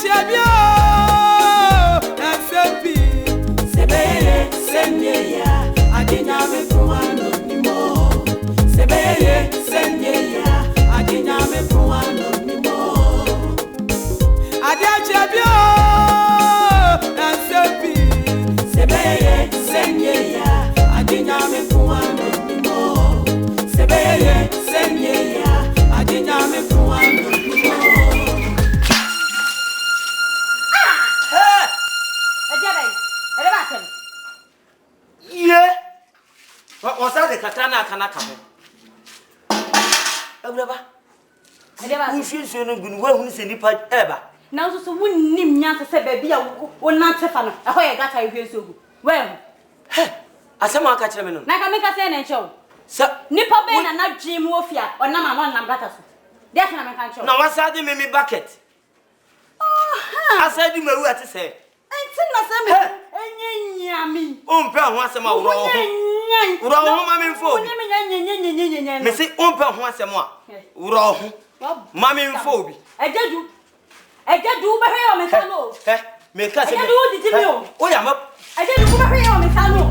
Adiachebio Nsem Sebeye Senyeya Adinyame Fuano Nimo Sebeye Senyeya Adinyame Fuano Nimo Adiachebio Nsem Sebeye Senyeya Adinyame Fuano Nimo Sebeye Senyeya Adinyame Fuano Nimo. What's that? The katana cannot come. Who should say no good? Who is any part ever? Now, so wouldn't name Nanta say, baby, or not Stefano. I got I so well. I someone catch them. Naka make us and show. Sir, Nipper Ben and not Jim Warfia or Nama one Nambratas. That's what I can't show. Now, what's that? Me bucket. I said, you know what to say. Yummy. Once a more. Missy Umpa once a more. Raw. Mammy phobia. I did you. I did do my hair on my fellow. Make us do the deal. Oh, I'm up. I did do my hair on my fellow.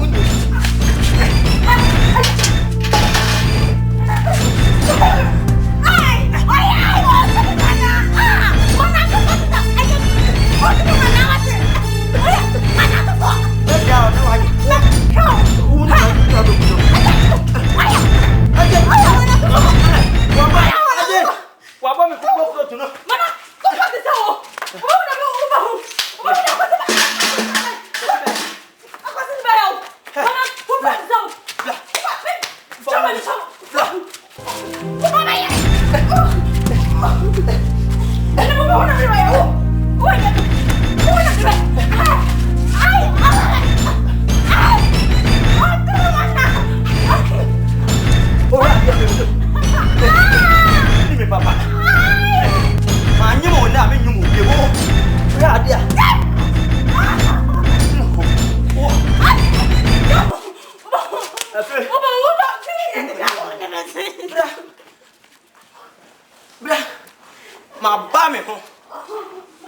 My bammy home.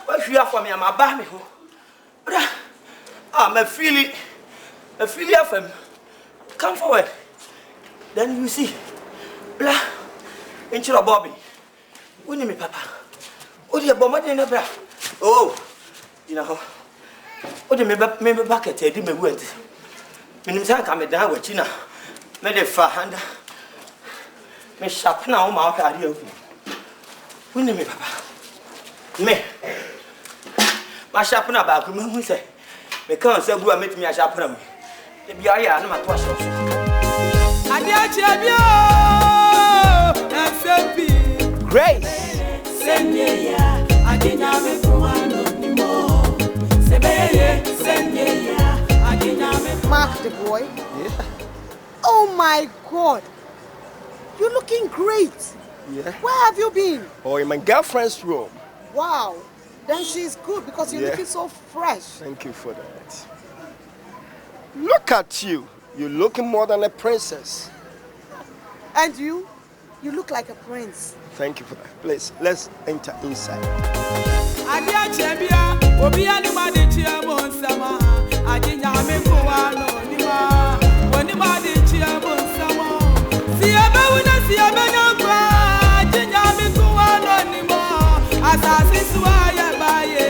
What you have for me? I'm a bammy home. I'm a feeling of him. Come forward. Then you see. Blah. Ain't you a Bobby? Wouldn't me, Papa? Oh, dear, Bomber, bra. Oh, you know. Oh, the member bucket, I did my word. When you come down with China, made a far hand. Me sharp now, my idea. Wouldn't me, Papa? Me. My sharpen about whom say, because I will meet me a sharpen. The AGYA, no matter what. Adiachebio Nsem Grace. Senyeya Adinyame Fuano Nimo Sebeye Senyeya Adinyame. Mark the boy. Yeah. Oh my God. You're looking great. Yeah. Where have you been? Oh, in my girlfriend's room. Wow. Then she's good because you're looking so fresh. Thank you for that. Look at you. You're looking more than a princess. And you? You look like a prince. Thank you for that. Please, let's enter inside. Adiachebia Obiani Madichia Monsama Adinyame Fuano Nima Onimadi Chia Monsama Siaba Una Siaba Nagwa Adinyame Fuano Nima Asasi Suaya Baye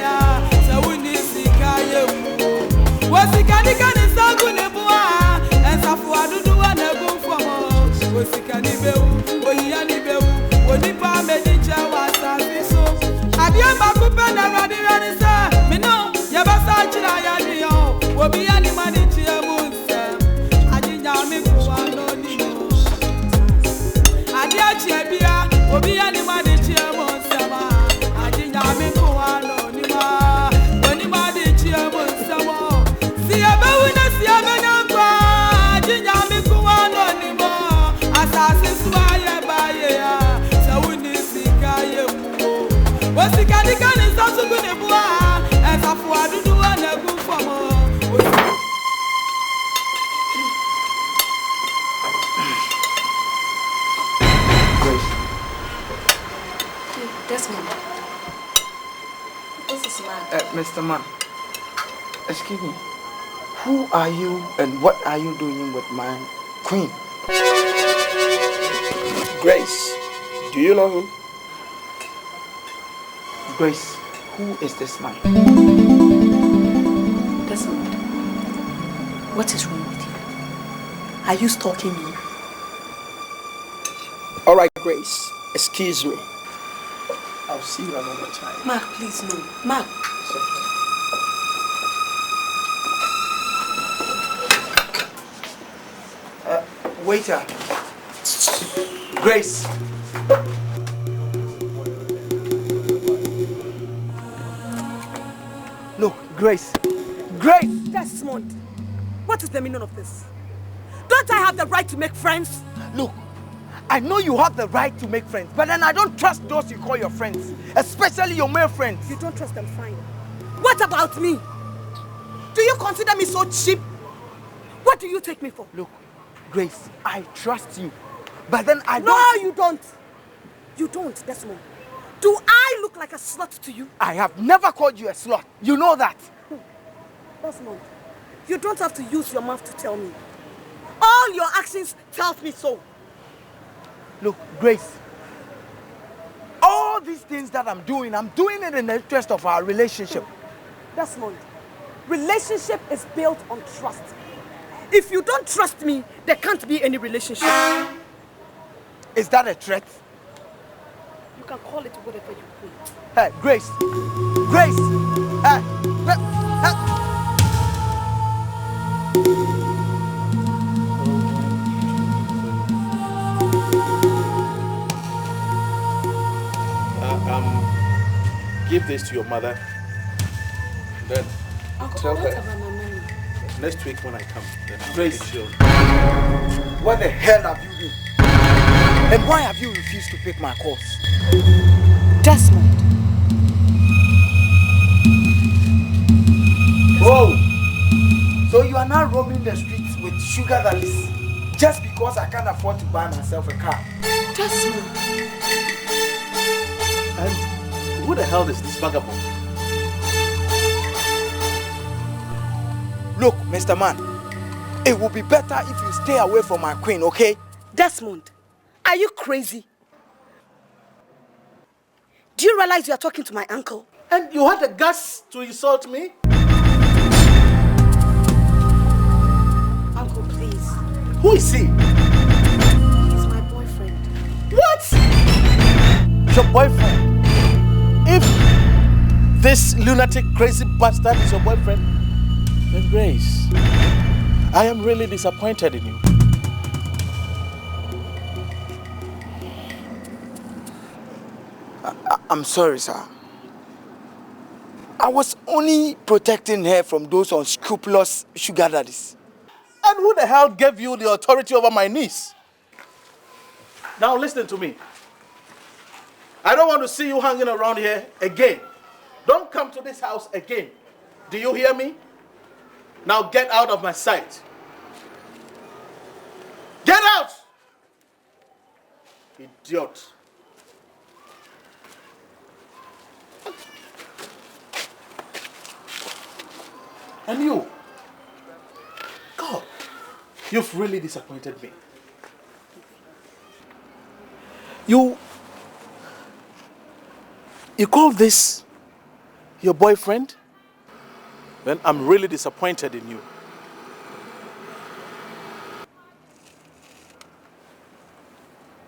Sawuni Sikaye Wasikani Kani Sagu Nebua Ensafu Adudu Anebu Fomo Wasikani Beu Oyani Beu Onipa Medicha Wasasi So Adiamba Kupena Radi Mino Yabasa China Yadio Obiani Manichia Munsa Adinyame Fuano Nimo Adiachebia Obiani Manichia Munsa Adinyame Fuano Nima Onimadichia Munsa Siaba Una Siaba Nagwa Adinyame Fuano Nimo Asasi Suaya Baye Sawuni Sikaye Wasikani Kani Sasu Kunebua Ensafu Adudu Anebu Fomo. Yes, ma'am. This is this man? Mr. Man, excuse me. Who are you and what are you doing with my queen? Grace, do you know him? Grace, who is this man? Desmond, what is wrong with you? Are you stalking me? All right, Grace, excuse me. I'll see you another time. Mark, please, no. Mark. Waiter. Grace. No, Grace. Grace! Desmond, what is the meaning of this? Don't I have the right to make friends? Look, I know you have the right to make friends, but then I don't trust those you call your friends, especially your male friends. You don't trust them, fine. What about me? Do you consider me so cheap? What do you take me for? Look, Grace, I trust you, but then I don't... No, you don't. You don't, Desmond. Do I look like a slut to you? I have never called you a slut. You know that. Desmond, you don't have to use your mouth to tell me. All your actions tells me so. Look, Grace, all these things that I'm doing it in the interest of our relationship. Desmond, relationship is built on trust. If you don't trust me, there can't be any relationship. Is that a threat? You can call it whatever you want. Hey, Grace! Grace! Give this to your mother. Then Uncle, tell what her about my money? next week when I come. Then I'll Grace. make sure. What the hell have you been? And why have you refused to pick my calls? Desmond. Whoa! So you are now roaming the streets with sugar daddies just because I can't afford to buy myself a car? Desmond. And who the hell is this vagabond? Look, Mr. Man, it would be better if you stay away from my queen, okay? Desmond, are you crazy? Do you realize you are talking to my uncle? And you had the guts to insult me? Uncle, please. Who is he? He's my boyfriend. What? Your boyfriend? If this lunatic crazy bastard is your boyfriend, then Grace, I am really disappointed in you. I'm sorry, sir. I was only protecting her from those unscrupulous sugar daddies. And who the hell gave you the authority over my niece? Now listen to me. I don't want to see you hanging around here again. Don't come to this house again. Do you hear me? Now get out of my sight. Get out! Idiot. And you? God, you've really disappointed me. You call this your boyfriend? Then I'm really disappointed in you.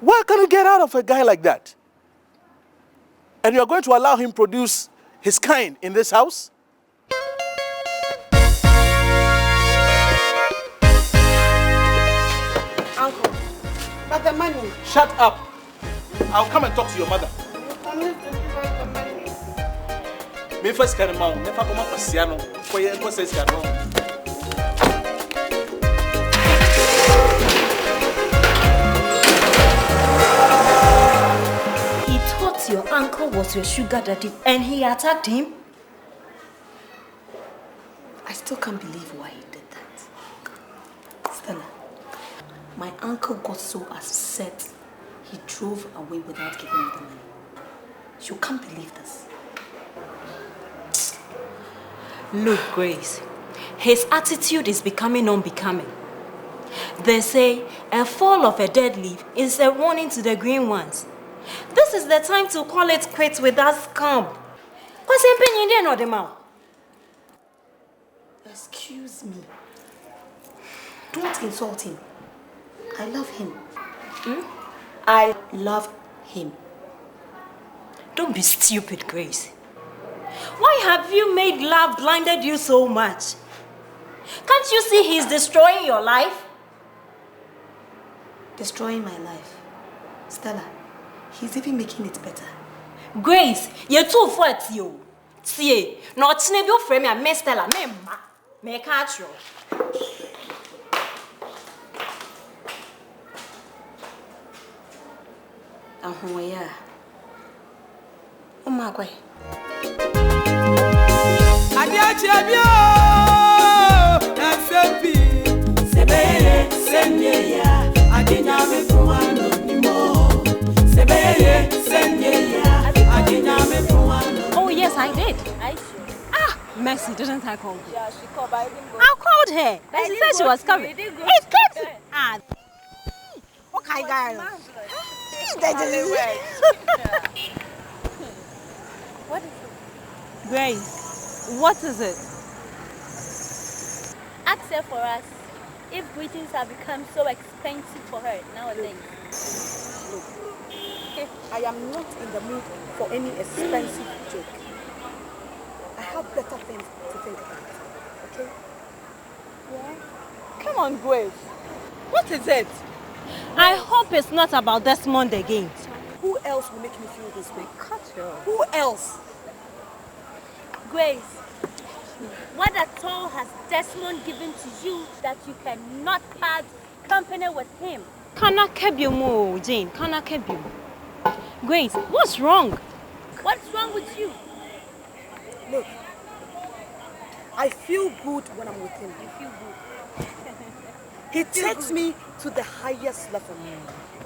Why can't you get out of a guy like that? And you're going to allow him produce his kind in this house? Uncle, but the money. Shut up. I'll come and talk to your mother. Me first can mount, never come up Pasiano, for your process. He thought your uncle was your sugar daddy and he attacked him? I still can't believe why he did that. Stella, my uncle got so upset, he drove away without giving me the money. You can't believe this. Look, Grace, his attitude is becoming unbecoming. They say a fall of a dead leaf is a warning to the green ones. This is the time to call it quits with that scum. Excuse me. Don't insult him. I love him. I love him. Don't be stupid, Grace. Why have you made love blinded you so much? Can't you see he's destroying your life? Destroying my life. Stella, he's even making it better. Grace, you're too fat, you. See, not snibble frame and me Stella, me catch you. Yeah. Oh my God. Oh yes, I did. Mercy, didn't I call her? Yeah, she called, but I didn't go. I called her. And she said she was coming. It kept. What kind of guy? What is it? Grace, what is it? Ask her for us if greetings have become so expensive for her nowadays. Look, I am not in the mood for any expensive joke. I have better things to think about, okay? Yeah? Come on, Grace. What is it? I hope it's not about Desmond again. Who else will make me feel this way? Catherine. Who else? Grace, what at all has Desmond given to you that you cannot part company with him? Kana kebiumo, Jane. Kana kebium. Grace, what's wrong? What's wrong with you? Look, I feel good when I'm with him. You feel good. He takes me to the highest level.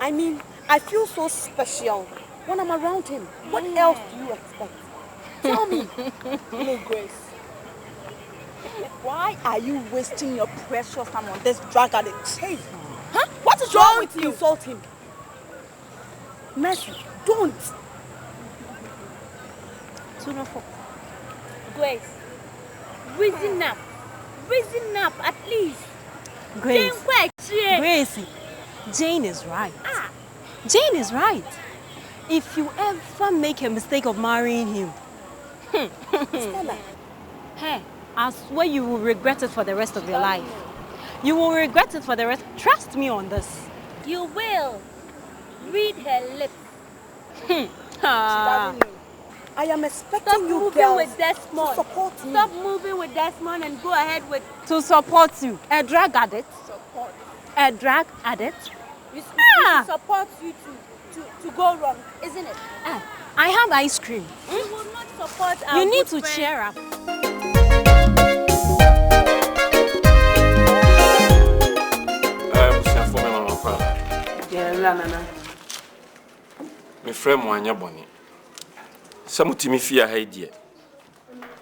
I mean, I feel so special when I'm around him. What else do you expect? Tell me. Look, Grace, why are you wasting your precious time on this drug addict? Hey, huh? What is wrong with you? Insult him. Mercy, don't. Grace, reason up. Reason up, at least. Grace, Grace, Jane is right. Jane is right. If you ever make a mistake of marrying him, Stella. hey, I swear you will regret it for the rest of your life. You will regret it for the rest. Trust me on this. You will. Read her lips. I am expecting you girls with Desmond. to support me. Stop moving with Desmond and go ahead with... To support you. A drug addict. Support. A drug addict. We support you to go wrong, isn't it? I have ice cream. You will not support our You need to good friend. cheer up. My friend Wanya Bonnie. Some Timmy fear idea.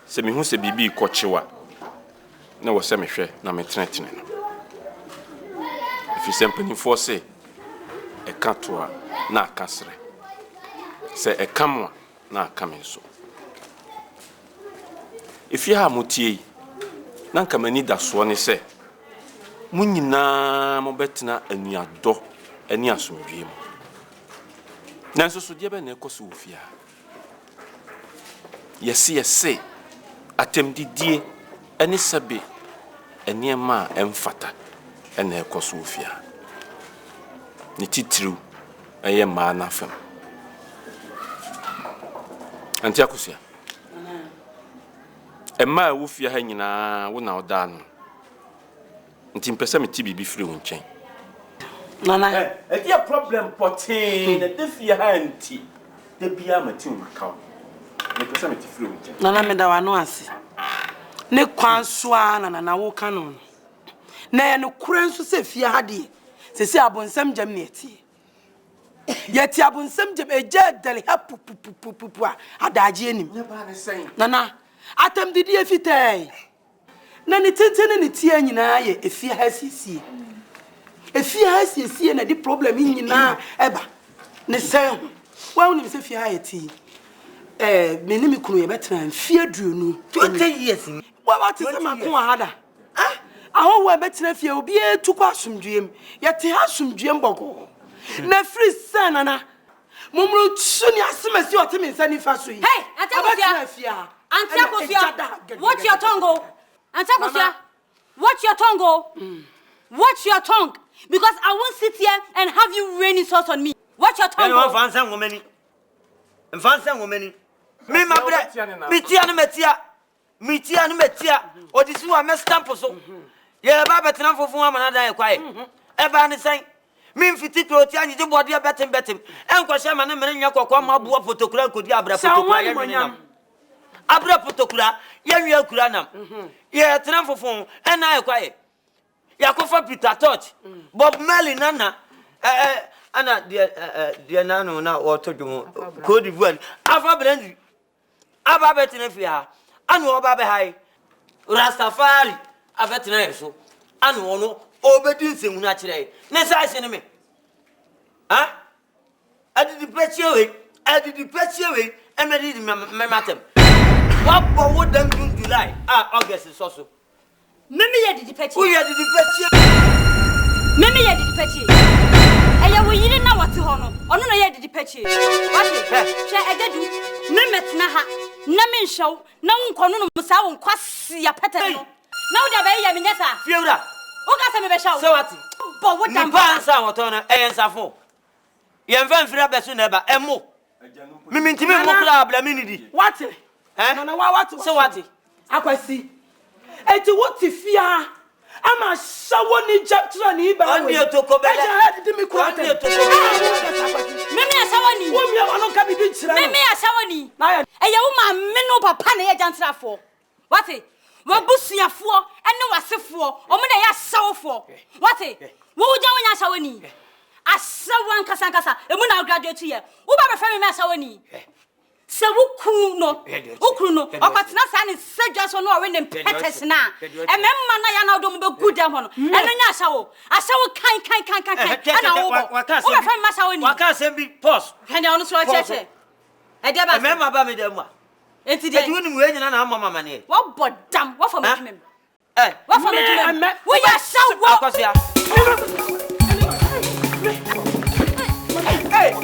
Se me hu se bibi kochewa. Na wo se me hwe na me tenetene no. If you simply force e katoa na akasre. Se e kamwa na akamenso. If you ha mutie na nkamani da so ne se munyina mo betena anuado ani asomdwe mu. Nanso so de be na ekoso ofia. Yesi atem didie ene sabe enema emfata ene ekoso ofia. Ni titru eye ma na fam. Anti akosia. Emma wofia ha nyina wo na oda no. Nti mpesa me ti bibi firi wo nchen. Nana, e dia problem potin, de fia ha nti. De bia mati makaw. Me pesa me ti firi wo nchen. Nana me da wa no ase. Ne kwanso a nana wo ka no. Na ye no kura nso se fia ha de. Sesi abonsam jam ne ati. Yeti abonsam jam eje dali ha pu adaje enim. Ne ba ne sen. Nana Atam didi efitay. Na ne tentene ne tie nyina ye efia hasiesie. Efia hasiesie na di problem nyina eba. Ne sen. Wa woni se fia ha ti. Me ni me kunu ye betran fia duonu 20 years. Wa ti se makon ahada. Aho wa betran fia obi etuko asumdwem. Ye te asumdwem boko. Na free sana na. Mumru tsuni asimasi otimi nsani faso yi. Hey, Antakofia. Watch your tongue. Antakofia. Watch your tongue. Watch your tongue. Because I won't sit here and have you raining sauce on me. Watch your tongue. Anyone fancy woman? Fancy woman? Me my brother. Metia no metia. O this one me stamp so. Yeah, baba tena fofo amana dan kwae. Eba ne san. Me mfiti kroti anyi de body betem. Enkwahye ma ne mene nwa kokwa ma bo photokura nkodi abra photokura ye nam. Abra photokura ye nwa kura nam. Ye tena fofo ena e kwae. Yakofa Peter Touch. Bob Marley nana. Ana dia nanu na otojumo Cote d'Ivoire. Afa Brandi. Aba betene fia. Anu oba be hai. Rastafari avetena yeso. Anu ono obedi nsemu na kire. Ne sai se ne me. Ha? Adidi pechie we. Emedi me matem. What would them do July? August is also. Mimi ye didi pechie. Who ye didi pechie? Mimi ye didi pechie. Eya wo yiri na wate ho no. Ono na ye didi pechie. Wate. Hwe egedu. Me metna ha. Na me nhyew. Na nkono no musa wo nkwase ya pete no. Na wo da ba ye me nyesa. Fiewura. Wo ka se me be hyew. So what? Bo wo da ba ansa woto na ensafo. Ye mfa mfira beso na eba emo. Mimi ntimi mo kula abla minidi. Wate. Na wate. So what? Akwasi. Eti woti fia ama shawo ni japtra ni ba we. Ani otoko bele. Eja di mi ko ate. Mimi asawo ni. Wo mi ono ka bi di chira. Mimi asawo ni. Eya wo ma me no papa na ye jantrafo. Wate? Wo busuafo ene wasefo. Omo na ya sawfo. Wate? Wo uja wo nya asawo ni. Asawo ankasa emu na graduate ye. Wo ba be fa me asawo ni. Se wukunu no okotena sa ne sedwa so no we ne petes na ememma na ya na odom be gudam ho no ene nya asawo kan ana wo wo fa ma asawo ni waka sem bi pause hende ono so cheche e de ba ememma ba me dem a enti de wonu we nyina na mama ne wo bodam wo fa me dwumem wo fa me dwumem wo ya asawo akosia hey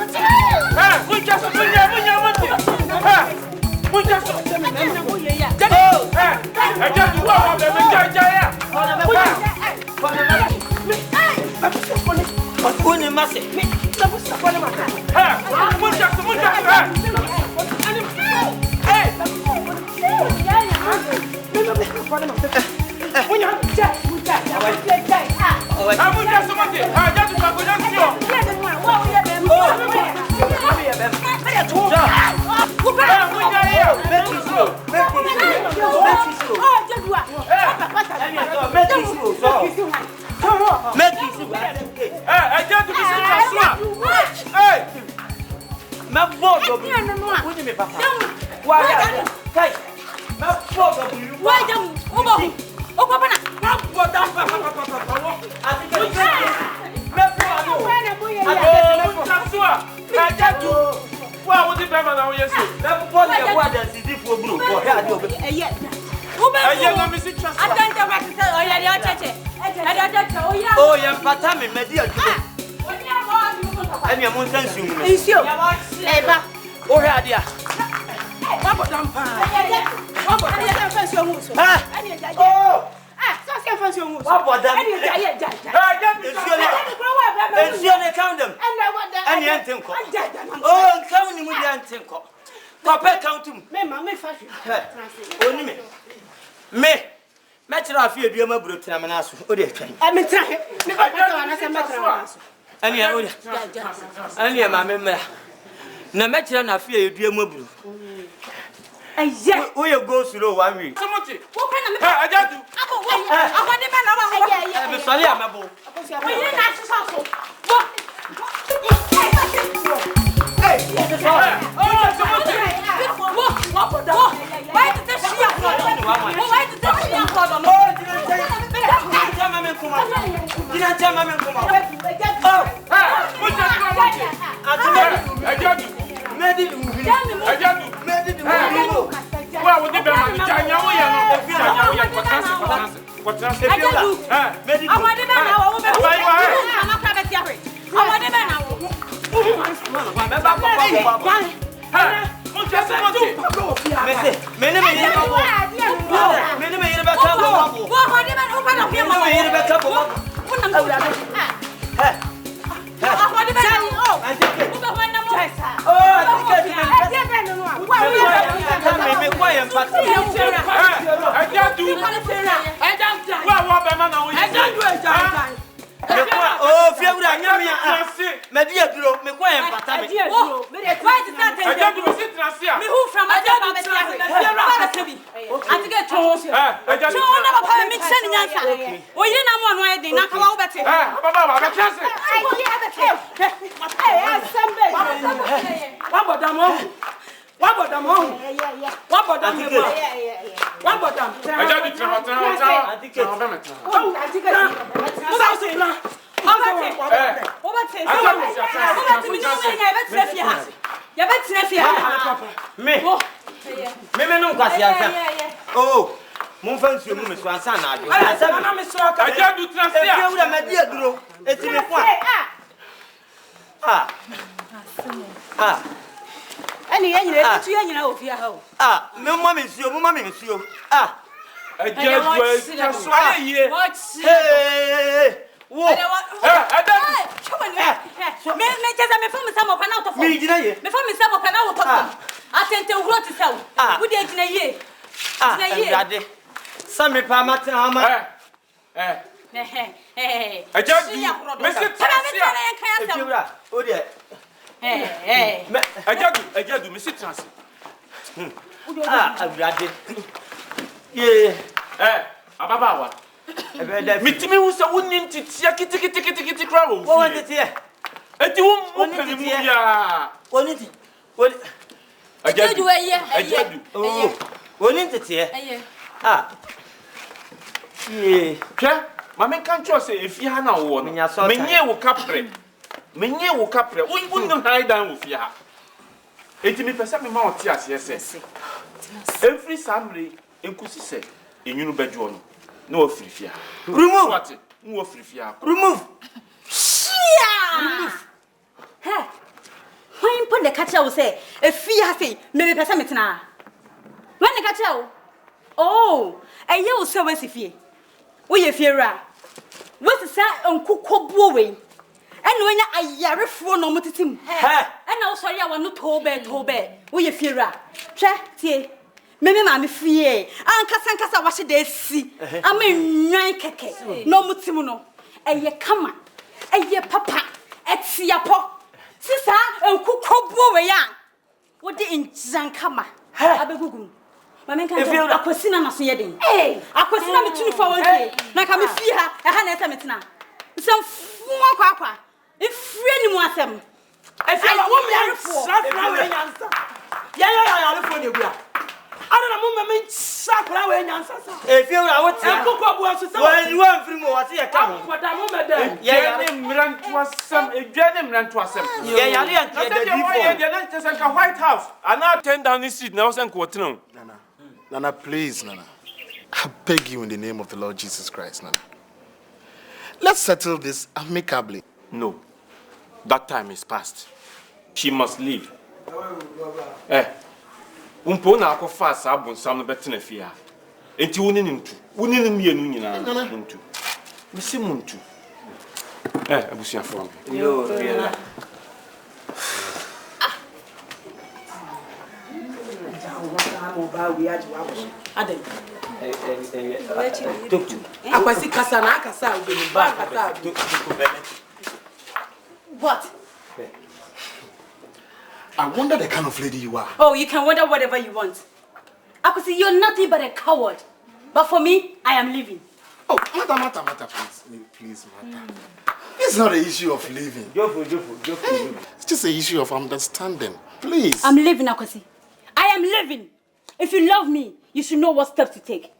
oh, ya pata me medi ajugo. Eni amun sansu mu. Isio. Eba. O he adia. Babo dampa. Babo dampa fancy omu so. Eni eja. Oh. So say fancy omu so. Babo dampa. Eni eja. Ensure they count them. Eni entenko. Oh, count ni mu di entenko. Papa count him. Me fashion. Oni me. Me tira afie aduama buro tena me na so. O de twan. Me tra he. Me papa na se me tra na so. Ani ya oda. Ani ya mama mra. Na me tira na afie aduama buro. Aya. O ye go slow 1 week. Somoti. Wo pe na me. Ajadu. Abo wo. Abode me na wa. Me sole amabo. Wo ye na so so. Wo. Hey. Oh, Somoti. Wo. Why did this shit? What's that? I just do. I want the man now. I'm not private theory. I want the man now. Oh, if you would have me, Media Group, me go and pattern. Why is that? I don't do it. Me who from I don't I get told. I just never pay me sending answer. Well, you know one way, they knock out better. What about them home? What about them home? What about them? What about them? I just Oh, mon frère, je me suis en train de Sammy Pamata, I just do, Mr. Trans. I've got it. Yeah, Ababawa. Mitimi was a winning to ticket crowd. What is it here? And you won't open the What is it? What? I do a year. Oh, what is it here? Yeah, Mamma can't trust if you have no one. Many will capre. Many will capre. We wouldn't hide down with ya. 80% more tears, yes. Every Sunday, in Kusi said, in your bedroom, no free fear. Remove what? No free fear. Remove. Remove. Hey, when you put the catcher will say, a fear say, maybe person now. When the catcher, oh, a year will serve us if you. We fear. What is that on cook blowing? And when I yare for no motive, and also I want to tobe. We fear. Check, maybe mammy fear. Uncle Sankasa was a day see. I mean, nine no mutimuno. And ye come, and ye papa, at Siapo. Sister, and cook blowing. What the in Zankama? I be Mamma can feel a question on a seeding. Eh, a question on the 2 for 1 day. Like I'm a fear, a hand some more papa. If friend was them, I feel a woman for I don't know, woman, Sakura and answer. If you are what when you want from what you come, but I remember, yeah, ran to some, a gentleman ran to some. Yeah, the White House. I now turn down this seat now, and quarter. Nana, please, Nana. I beg you in the name of the Lord Jesus Christ, Nana. Let's settle this amicably. No. That time is past. She must leave. Umpona ako fast abon sam no betena fia. Enti wonin ntu. Wonin mienu nyina ntu. Misi muntu. Abusia for me. Yo, yeah. What? I wonder the kind of lady you are. Oh, you can wonder whatever you want. I could see you're nothing but a coward. But for me, I am leaving. Oh, Mata, please, Mata. It's not an issue of leaving. It's just an issue of understanding. Please. I'm leaving, Akwasi. I am leaving. If you love me, you should know what steps to take.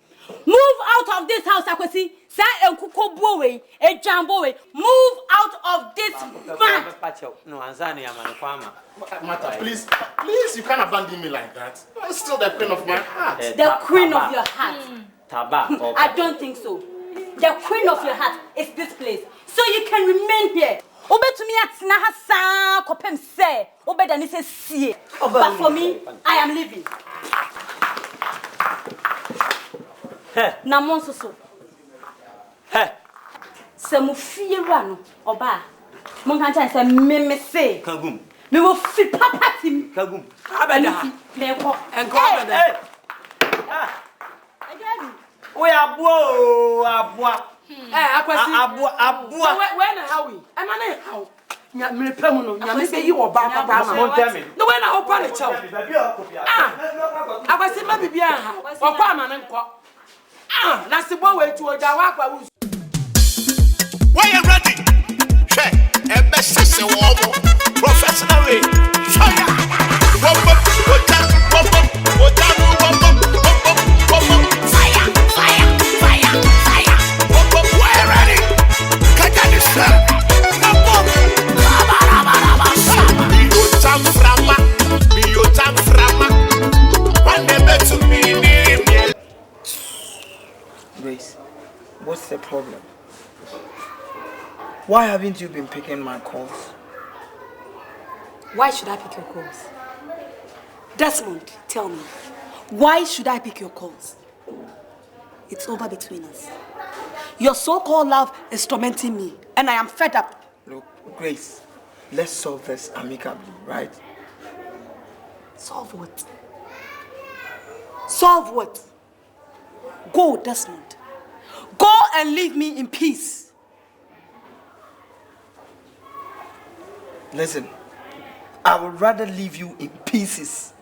Move out of this house, Akwasi. Say a kuko bowe, a jambo. Move out of this van. No, Anzania, Mata, please, you can't abandon me like that. I'm still the queen of my heart. The queen of your heart. I don't think so. the queen of your heart is this place. So you can remain here. Obetumi atina hasa kopem say obeda say see. But for me, I am leaving. Na monso so. Se mu fie ra no oba. Mon kan chan say me say. Kagum. Me wo fi papa tim. Kagum. Abeda. Me ko. Enko abeda. We abua. Akwasi. Abua. Where na how we? Am I how? Nya me pemu no. Nya me say you oba papa ma. No when na opa le chow. Akwasi ma bibia ha. Okwa ma ne nko. Na sibo we tu oja wa kwa wu. Why you ready? Che, ebe sese wo professional way. Show ya. Grace, what's the problem? Why haven't you been picking my calls? Why should I pick your calls? Desmond, tell me. Why should I pick your calls? It's over between us. Your so-called love is tormenting me, and I am fed up. Look, Grace, let's solve this amicably, right? Solve what? Solve what? Go, Desmond. Go and leave me in peace. Listen, I would rather leave you in pieces.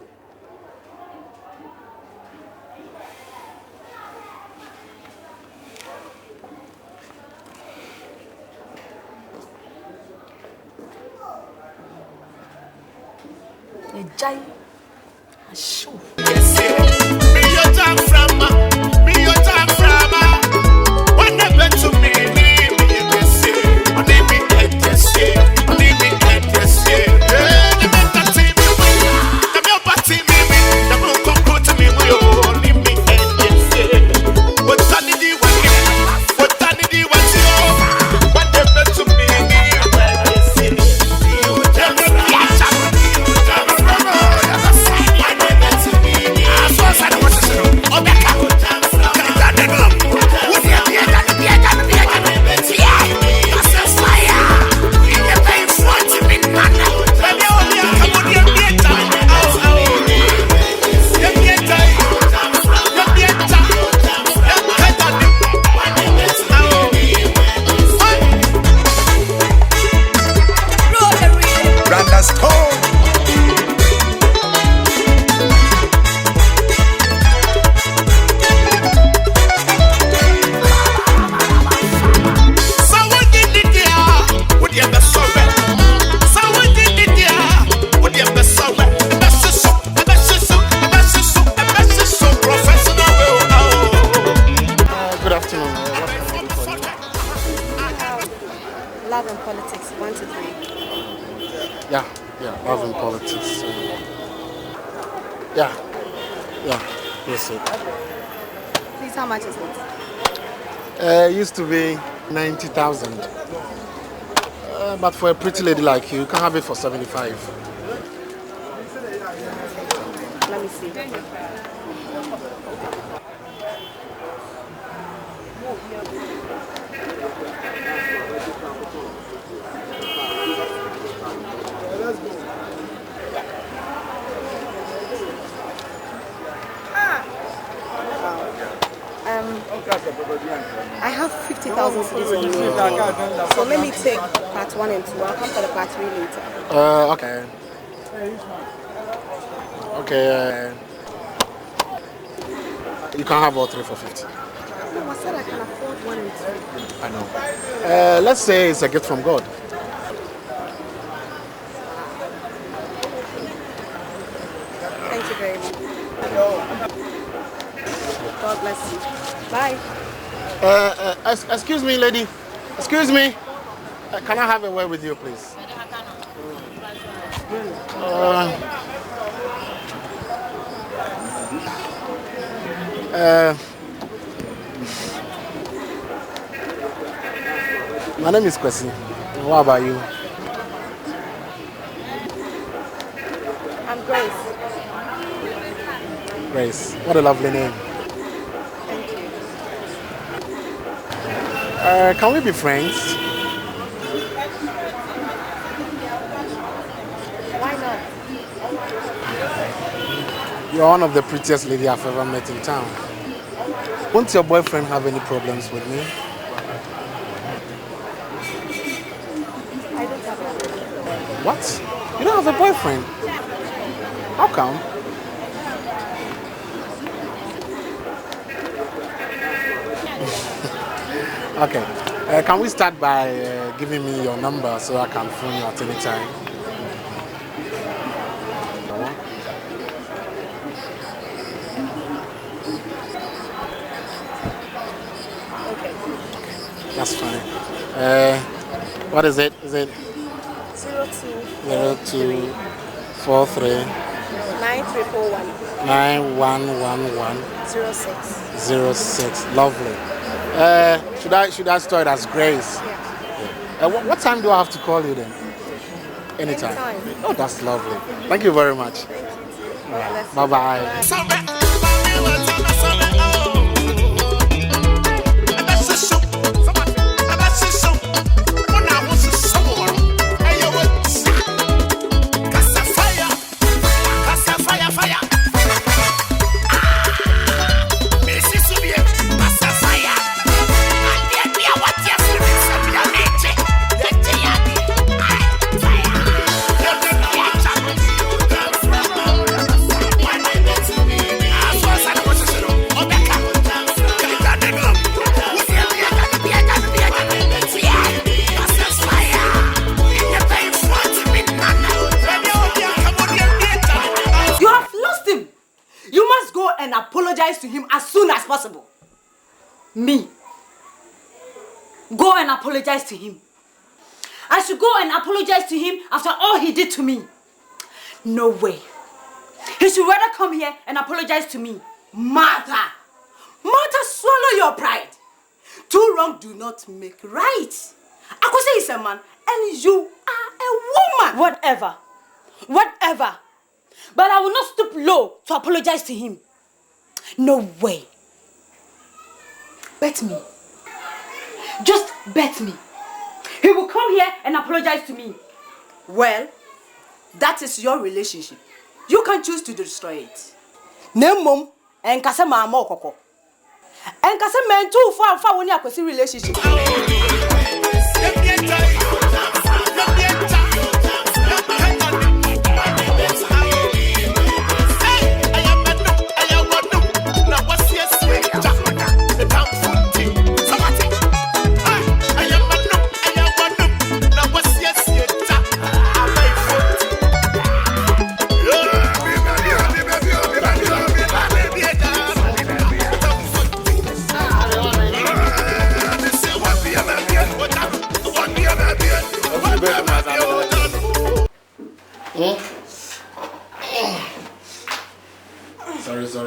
A giant. A shoe. Yes, be your time from be your time from what never to me, yes, on me yes, on me yes, the better team, the more party me, the more come to me, we all me yes, what I need what I need what never to me, Love and politics, 1 to 3. Yeah, love and politics. Yeah, yes, sir. Please, how much is it? It used to be 90,000. But for a pretty lady like you can have it for 75. Let me see. I have 50,000 cedis on me. So let me take part 1 and 2. I'll come for the part 3 later. Okay. Okay. You can have all 3 for 50. No, I said I can afford 1 and 2. I know. Let's say it's a gift from God. Thank you very much. God bless you. Bye. Excuse me, lady. Excuse me. Can I have a word with you, please? My name is Kwesi. What about you? I'm Grace. Grace. What a lovely name. Thank you. Can we be friends? Why not? You're one of the prettiest lady I've ever met in town. Won't your boyfriend have any problems with me? I don't have a boyfriend. What? You don't have a boyfriend? How come? Okay. Can we start by giving me your number so I can phone you at any time? Okay. That's fine. What is it? Is it 0243 9111 06? Lovely. Should I store it as Grace? Yeah. What time do I have to call you then? Anytime. Oh, that's lovely. Thank you very much. Thank you. Right. Bye-bye. And apologize to him as soon as possible. Me. Go and apologize to him. I should go and apologize to him after all he did to me. No way. He should rather come here and apologize to me. Martha! Martha, swallow your pride. Two wrongs do not make right. Akose is a man and you are a woman. Whatever. Whatever. But I will not stoop low to apologize to him. No way. Bet me. Just bet me. He will come here and apologize to me. Well, that is your relationship. You can choose to destroy it. Nemom and kasema amokoko. And kasema too far when you are relationship.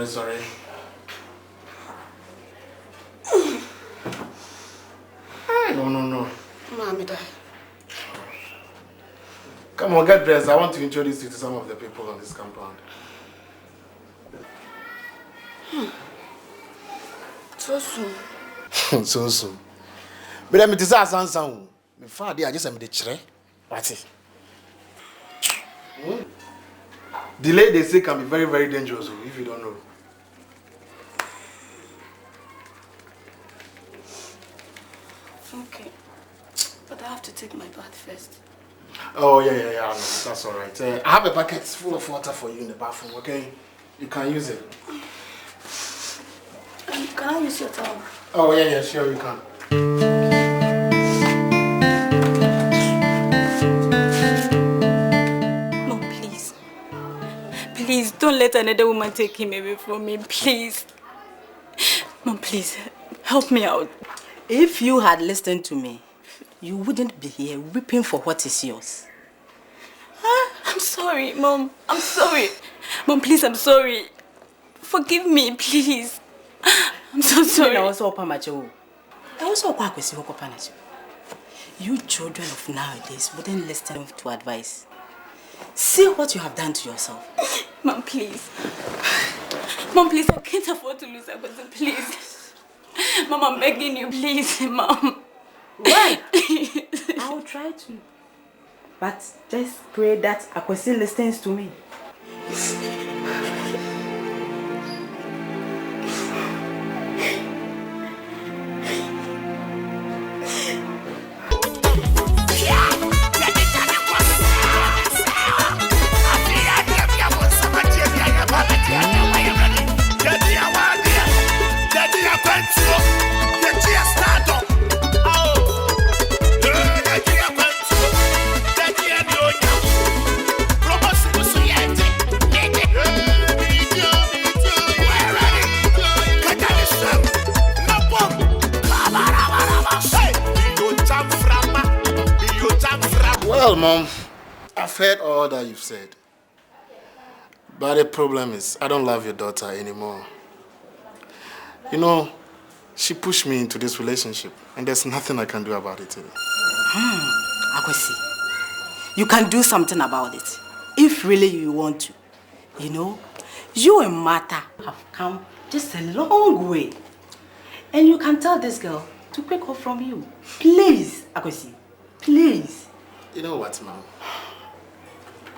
Sorry. No. Mommy die. Come on, get dressed. I want to introduce you to some of the people on this compound. So soon. So soon. But I'm just asking me father, I just am the chere. What's it? Delay, they say, can be very, very dangerous if you don't know. Okay. But I have to take my bath first. Oh, yeah, no, that's all right. I have a bucket full of water for you in the bathroom, okay? You can use it. Can I use your towel? Oh, yeah, sure you can. Mom, please. Please, don't let another woman take him away from me, please. Mom, please, help me out. If you had listened to me, you wouldn't be here weeping for what is yours. I'm sorry, Mom. I'm sorry. Mom, please, I'm sorry. Forgive me, please. I'm so sorry. You children of nowadays wouldn't listen to advice. See what you have done to yourself. Mom, please. Mom, please, I can't afford to lose Akwesi, please. Mom, I'm begging you, please, Mom. Why? I will try to. But just pray that Akwesi listens to me. Well, Mom, I've heard all that you've said. But the problem is, I don't love your daughter anymore. You know, she pushed me into this relationship, and there's nothing I can do about it today. Akwesi, you can do something about it. If really you want to. You know, you and Martha have come just a long way. And you can tell this girl to pick up from you. Please, Akwesi, please. You know what, Mom?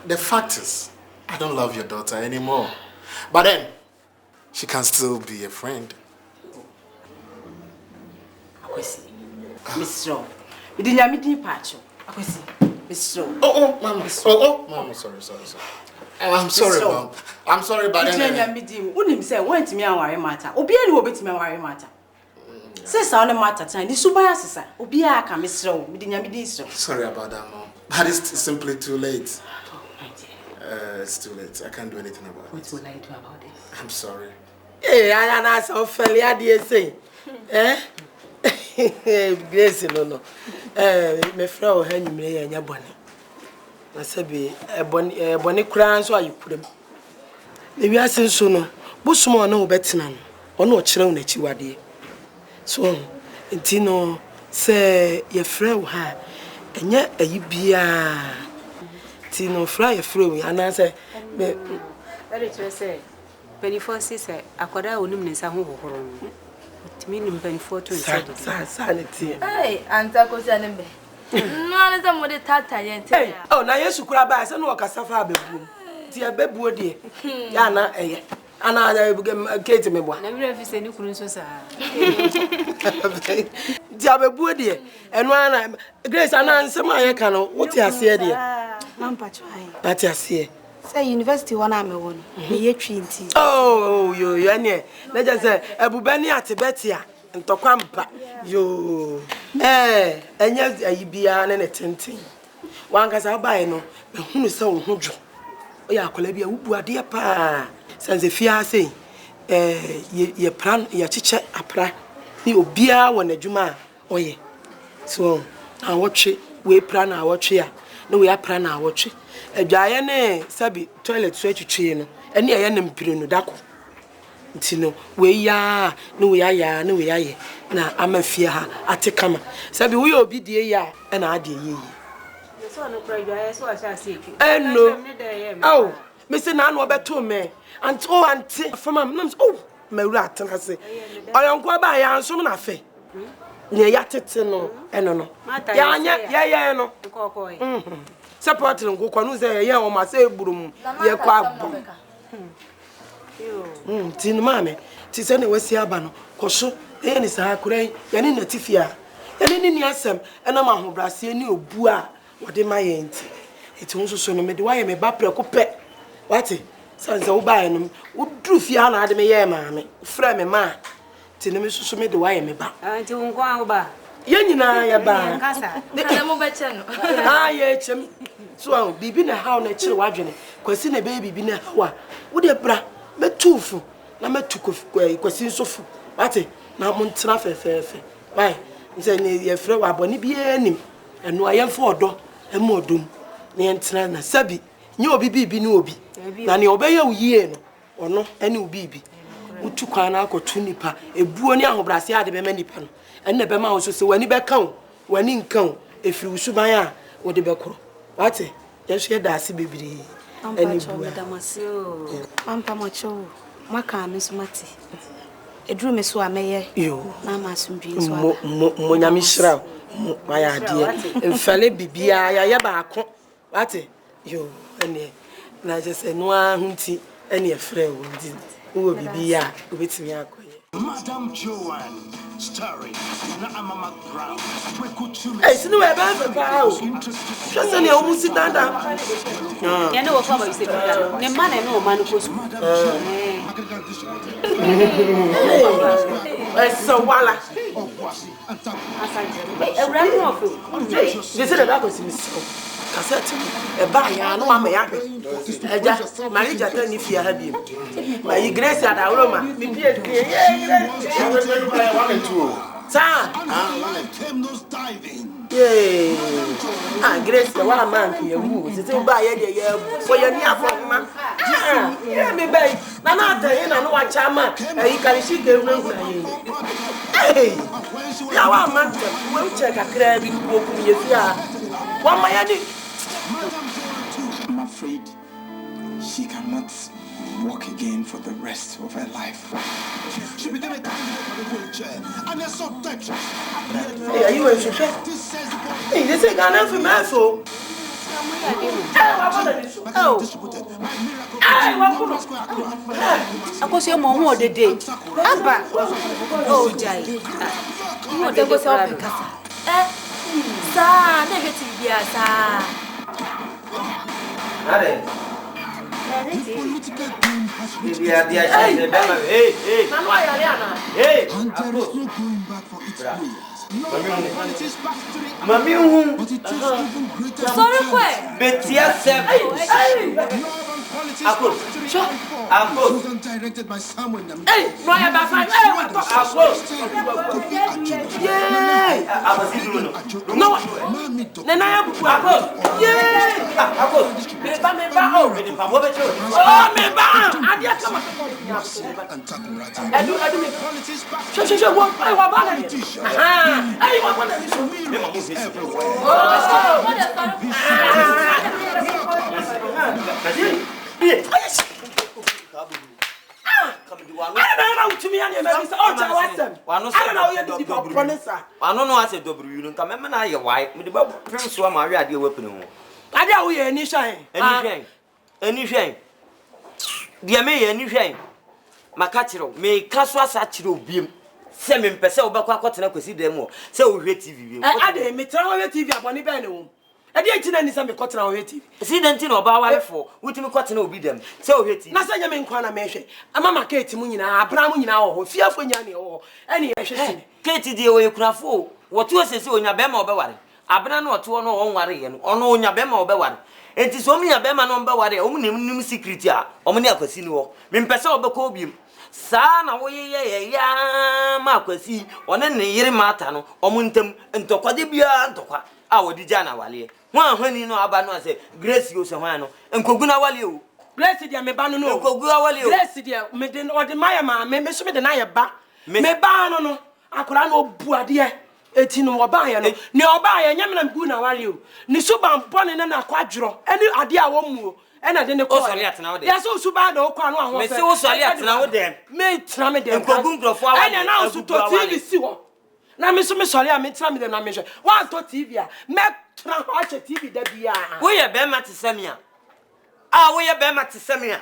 The fact is, I don't love your daughter anymore. But then, she can still be a friend. Akwesi, Miss Rowe, you didn't have me patch. Akwesi, Miss Rowe. Mom. Mom, sorry. I'm sorry, Mom. I'm sorry, but then... You didn't have say, went to me and worry matter. Obiya will be to me and worry matter. Says on the matter time, the super sister, Obiya can Miss Rowe, we didn't have me so. Sorry about that, Mom. But it's simply too late. It's too late. I can't do anything about it. What will I do about it? I'm sorry. Hey, I am so fairly at the say. Grace, no. My friend, Henry, me and your bonnet. I said, be a bonnet crown, so you put him. Maybe I say sooner. Busmo no better or no children that you are dear. So, Intino say your friend her, and yet a yibia. Tino fly a free, and I say, very true, say. Penny for sister, I could have only some home. To mean in penny for two sanity. Hey, and Taco Sanimbe. None of them would have tatted. Oh, now yes, you could have asked and walk a safa bedroom. Dear Bebu, dear. Yana, eh. And I will get me one. Never have seen you couldn't so sad. Diabebu, dear. And one Grace and answer my canoe. What you say, dear? Mampa try. That you say. Say university one I'm a one. Ye trinity. Oh, you, let us say, Abu Beni at Betia and Tokwampa. You, and yes, a Yibian and a tinting. One has buy no, but who is so huge? Oh, yeah, Colabia, who dear pa. Since the fiancé, ye plan, your teacher, a pra, you beer when a juma, oh, yeah. So, I watch it, we plan our watch here. No, we are plan our watch it. A giant, Sabi, toilet sweat chain, and near an imperial daco. Tino, we ya, no, we are, no, we are. Now, I'm a fear her at the camera. Sabi, we will be dear ya, and I dear ye. So, no, pray, so I shall see. And no, oh, Mr. Nan were better me. And oh, auntie, from my mom's, oh, my rat, and I say, I am going by and so many affair. Near Yatetino, and no. Yeah, no. Supporting Gokonuze, yeah, or my say, broom, yeah, quite. Tin mammy, tis anyway, Siabano, Cosho, then is a cray, and in a tifia, and in Nsem, and a man who brassy new bois, what in my aunt. It also so no me why am a bapper coupe. What? Sans all by them would do Fiana de me, mammy, frame a man. Tinemy so made the way me back. Until Guamba. Yenina, ya ba. Ah, yeah, chum. So, be been a how nature wagon, question a baby been a hoa. Would a bra, but two fu, na me took of question so fu. What? Now, Montrafe, fair. Why? Then ye throw a bonny be any, and no I am for door, and more doom. Niantrana, Sabi, no be no be. Nani obey you ye or no, any baby. Who took an alcohol to nipa, a buonia of Brasia de Memanipan, and the Bema also say when he back count, when in count, if you subaya or the Becro. What? Yes, you dasi baby. Ampa macho. Maka Miss Mati. A drew me so I may you. Mamma soon be Monamishra, my idea. And Fale Bibia, Yaba. What? You, and I just said, no one any friend who will be here with me. Madam Joanne, starring Mama Brown. Hey, it's no about the house. Just any almost sit down. You know what you say, the man and no man who's so walla. A random of you. This is the back of cassette. A buyer, no one may have it. Marriage attorney if you have him. My grace and aroma. Yay! Ah, Grace, the one man here moves. It's in by a for your near man. Yeah, me bay. Nanata, and I know what chama. He can see the room. Hey, now I'm man. We'll check a crab in Boku. One my I'm afraid she cannot walk again for the rest of her life. She became a wheelchair and a subtext. Hey, are you a Hey, this is Ghana for my soul. I was your mom all the day. Oh, Jai. What there was all Sir, negative, yes, sir. Mami, sorry, Betia Directed by someone. Hey, Roya Bafan. Yay! No, Nana, I don't know I said W, you come and I your wife with the Bob Prince who are idea weapon. I don't know any shine. Anything. Dear me, anything. Macatero, may Caswa Satiro beam. Semi Pesa Baka Cotton could see them more. So we TV. I didn't meet TV upon the banner. I didn't any some cotton on TV. See them tin about why for, with me cotton will be them. So we Nasa Yaman Kwana mention. A Mamma Katie Munina, Bramina, or fearful Yanni or any Katie, dear, you could afford. What you say on your bema or bewari. Abana or two on worry and on your bema or bewari. It is only a bema number what they only secret ya, Omnia Casino, Mimpesa or Bacobium. Sana we ya Marquesi, on any year matano, Omuntem, and Tokadibia and Toka, our Dijana Wally. One when you know Abano say, Grace Yosamano, and Koguna Wally. Blessed dear, me banano, Kogua Wally, blessed dear, Medin or the Maya man, may miss me the Naya ba, me banano, I could know Buadia. Etino wabaya no ne obaya nyamna mgu na wale o ni suba mpone na na kwadro eni ade a wo mu e na de ne ko osori atena wo de ya so suba na okwa no ahwo me se osori atena wo de me tra me de nkogu nkrofo awa eni na so to TV si ho na me so me sori a me tra me de na me hwe wa to TV a me tra ho a TV da bia wo ye be ma tisamia wo ye be ma tisamia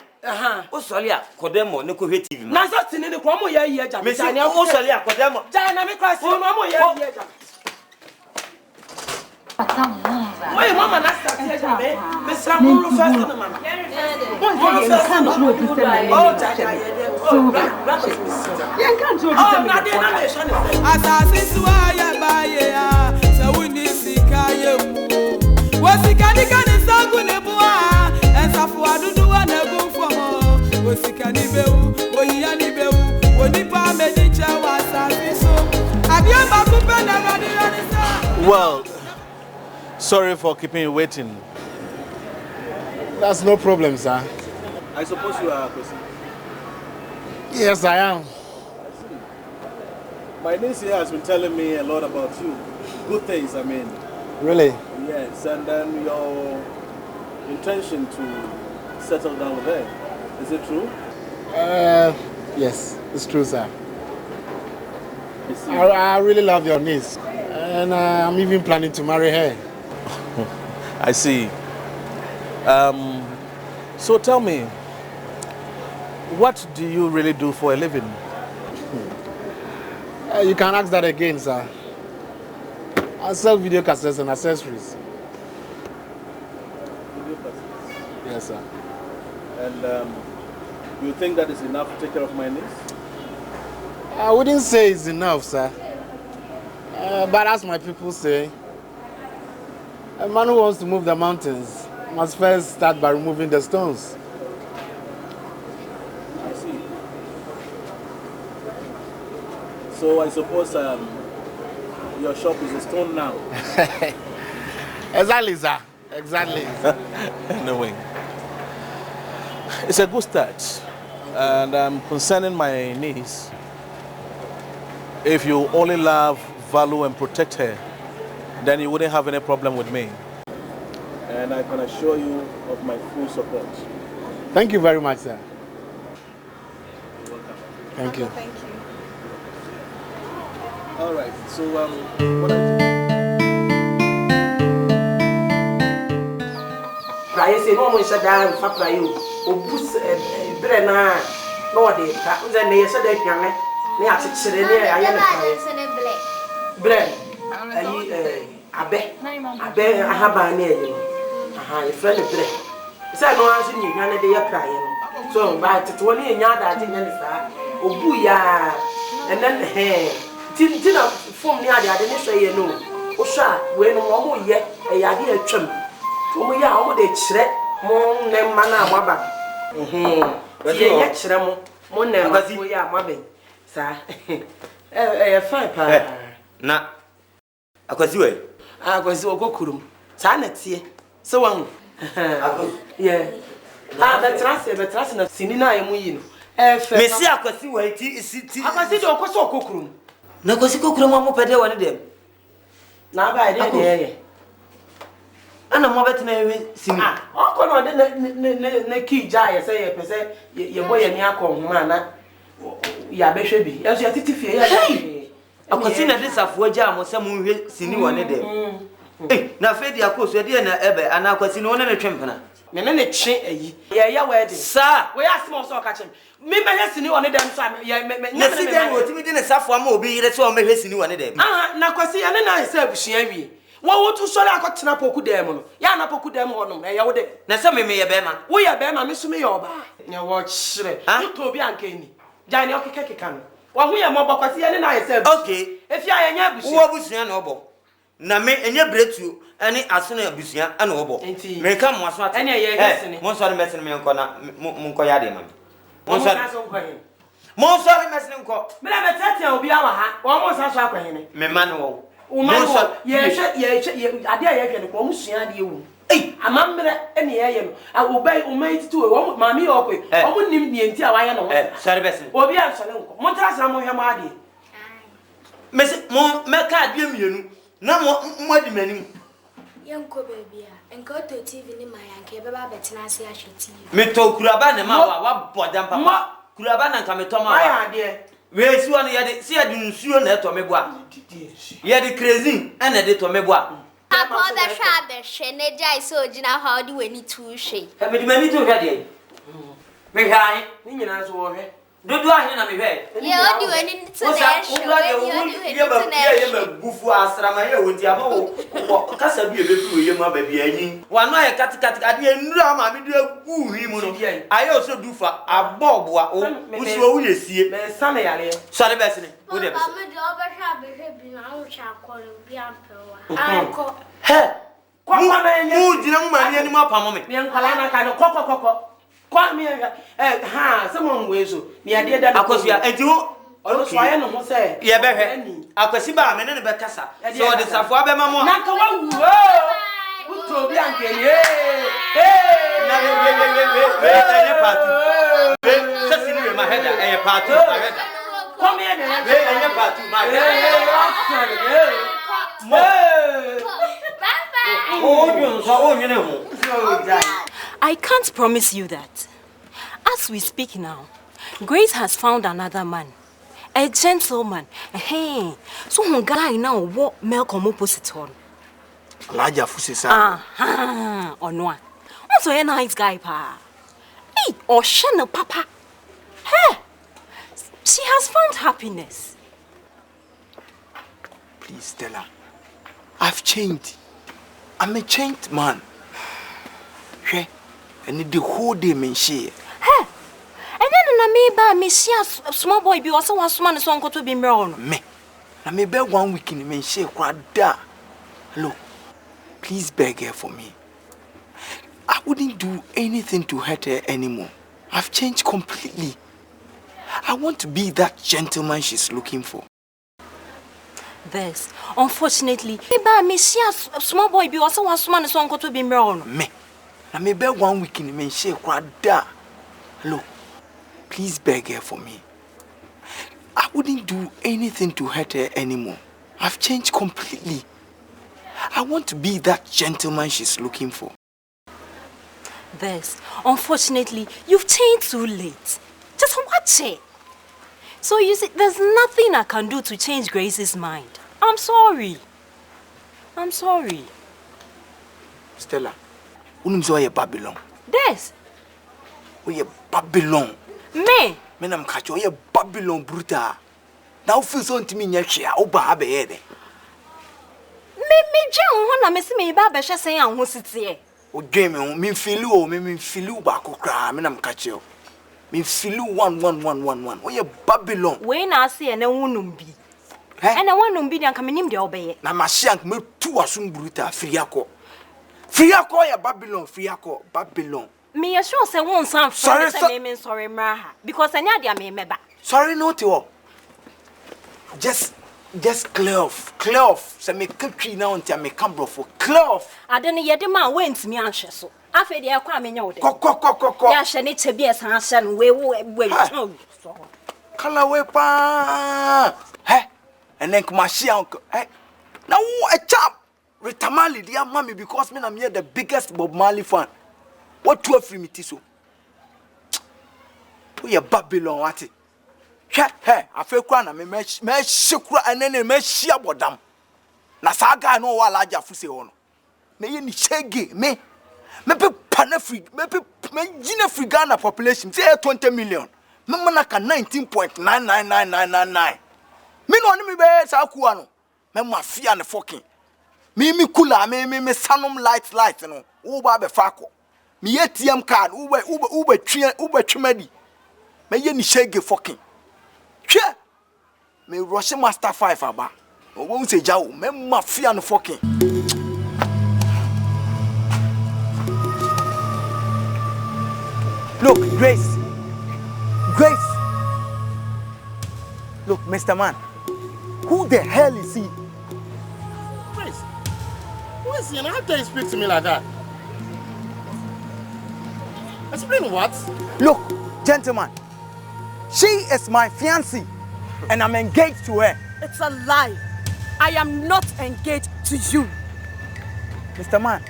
osori a kodemo ne ko hwe TV ma na so tini ne ko mo ye ye ja me se osori a kodemo ja na me kwasi no mo ye ye ja Wait, Mama, that's the Miss Ramon first, Mama. Well, sorry for keeping you waiting. That's no problem, sir. I suppose you are a person. Yes, I am. My niece here has been telling me a lot about you. Good things, I mean. Really? Yes, and then your intention to settle down with her. Is it true? Yes, it's true, sir. I really love your niece, and I'm even planning to marry her. I see. So tell me, what do you really do for a living? You can ask that again, sir. I sell video cassettes and accessories. Video cassettes? Yes, sir. And you think that is enough to take care of my niece? I wouldn't say it's enough, sir. But as my people say, a man who wants to move the mountains must first start by removing the stones. I see. So I suppose your shop is a stone now. Exactly, sir. Exactly. Anyway, it's a good start. And concerning my niece, if you only love, value, and protect her, then you wouldn't have any problem with me. And I can assure you of my full support. Thank you very much, sir. You're welcome. Thank you. Thank you. All right. So, what are you? Praise the Lord, Mr. Dan, for prayer. Obus, Brenna, Lord, then they said that young man, they are sitting there. I am a bread. I bet I have a near you. A friend of bread. It's a no answer you, none of the crying. So, by 20 yard, I didn't understand. Obuya, and then the hair. Tina from the other, I didn't say you know. Osha, when no more yet, a idea trim. We are all the threat, more than Mana Wabba. Yet, Shremo, more than we are mobbing, sir. A fine pie. Na. Akwaziwe. Akwaziwe kurum. Sanet here. So on. Yeah. The trust in a sinina and win. Messi Akwasiwe, tea. Akwasi do Koso Kurum. Nakosiko Kurum, Pede, one of them. Now by the And I'm over to me. Uncle, the key giant say, your boy and Yako, man. Yabeshabi, as you are Tiffy. I consider this a forger or some senior one of them. Now, Freddy, of course, we're dear Ebbe, and I was in one of the champion. Menene chain, yeah, wedding. Sir, we are small so catch him. Me, my lesson, one of them, Simon. Yeah, let's see them what we didn't suffer more be that's all my lesson, one of them. Nakwasi, and then I said, Sherry. What would you show I got Napoku Demon? Yana Poku Demon, a yode. Nasa me a bema. We are bema, Miss Mayoba. Now watch, you Toby and Kenny. Johnny Okikan. Well, we are more Bacasi, and I said, okay, if you are a young, what was your noble? Na me enye bretu ani asone abusia ana obo me ka mo aso ate ene ye yesene mo so mesene me nko na mo nko ya de ma mo so mesene nko me na betete obi awa ha wo mo so akwahene me ma no wo mo so ye ade aye hwe ne ko mo sua ade ewu amamre ene ye no obai umai titu wo ma mi okwe wo mo nim nie nti awa ye no sare besene obi an so ne nko mo tra sra mo hwe mo ade me mo me ka ade mienu na mo di manim yanko baby a enko to TV ni ma yanke beba betina ase a TV me to kuraba na ma wa bodam papa kuraba na nka me to ma wa we si won ye de si ade nsuo na eto me boa ye de crazy na de to me boa akọ da hwa da hwe ne jai so gina ha odi weni tu hwe e me di mani to hwa de me hwa ni nyina so wo hwe dodo ahwe na me hwe ye odi weni to na hwe ye me gufu asrama ye wodi ama wo kasa bi ebefu ye ma ba bi anyi wano ye katikati ade enura ma me de agu hi mu no aye o so dufa aboboa o usuo wo yesie me sane yale sare besene wo de bese me de obehwa behwe bi na wo cha akore bi ampewa anko he kwa na enye mu dina mu ma ni ani mu apamo me me nkwala na ka no kokokoko kwa me ha someone wezo me ade da akosia enti wo so aye no ho say ye behwe akwasi ba me ne be kasa so de safo abema mo na ka wa wu uto bi ankenye na we enye party we sesi ni ma header enye party ma header come here we enye party ma header mo I can't promise you that. As we speak now, Grace has found another man. A gentleman. Hey, so one guy now what milk on opposite on. Alaja Fusisa. Or no. Also a nice guy, pa. Hey, or Shana Papa. Hey, she has found happiness. Please, Stella. I've changed. I'm a changed man. Hey, I need the whole day, man. Hey. And then I may buy me see a small boy be also one man song to be brown. Me. I may bear 1 week in the men share da. Look, please beg her for me. I wouldn't do anything to hurt her anymore. I've changed completely. I want to be that gentleman she's looking for. This, unfortunately, me buy me see a small boy be also one man song to be brown. Me. I may bear 1 week in the men share da. Look. Please beg her for me. I wouldn't do anything to hurt her anymore. I've changed completely. I want to be that gentleman she's looking for. This, unfortunately, you've changed too late. Just watch it. So you see, there's nothing I can do to change Grace's mind. I'm sorry. I'm sorry. Stella, unimzoya Babylon. This. Oye Babylon. Me? Me nam catch you Babylon brutal. Now feel so to me nyashia oba be ede. Me John when I see me baba she say an ho sitie. O dweme me filu ba kokra me nam catch you. Me filu 11111. Oye Babylon. We na see na wunum bi. Eh na wunum bi dan ka menim de obeye. Na mashiank me tu asum brutal friako. Friako ya Babylon friako Babylon. Me sure say won san friend say me sorry mra because anya dia me meba. Sorry no to. Just clear off. Say me country now until me come bro for clear off. Adene yede man went me anhwe so. Afa de akwa me nya wo de. Ko. Ya hwe ne chebi esan hye no we Kala we pa. Hey. And then come share uncle. Hey. Now a chap retamali dia mommy because me na me the biggest Bob Marley fan. What to free me so? We are Babylon what it? Hey, I feel crying me shukra and then me share bodam. Na saga no wa laja fuse ono. Me ye ni shege me pe panafri me gina free Ghana population say 20 million. Me manaka 19.999999. Me no me be sa kuwa no. Me mafia ne fucking. Me kula me sanum light no. Wo ba be fako. Me ATM card ube twemadi me ye ni shege fucking hwe me rush master 5 aba o won se jawo me mafia no fucking look Grace look Mr. Man who the hell is he? Grace, who is he and how dare you speak to me like that? Explain what? Look, gentlemen, she is my fiancée and I'm engaged to her. It's a lie. I am not engaged to you. Mr. Man,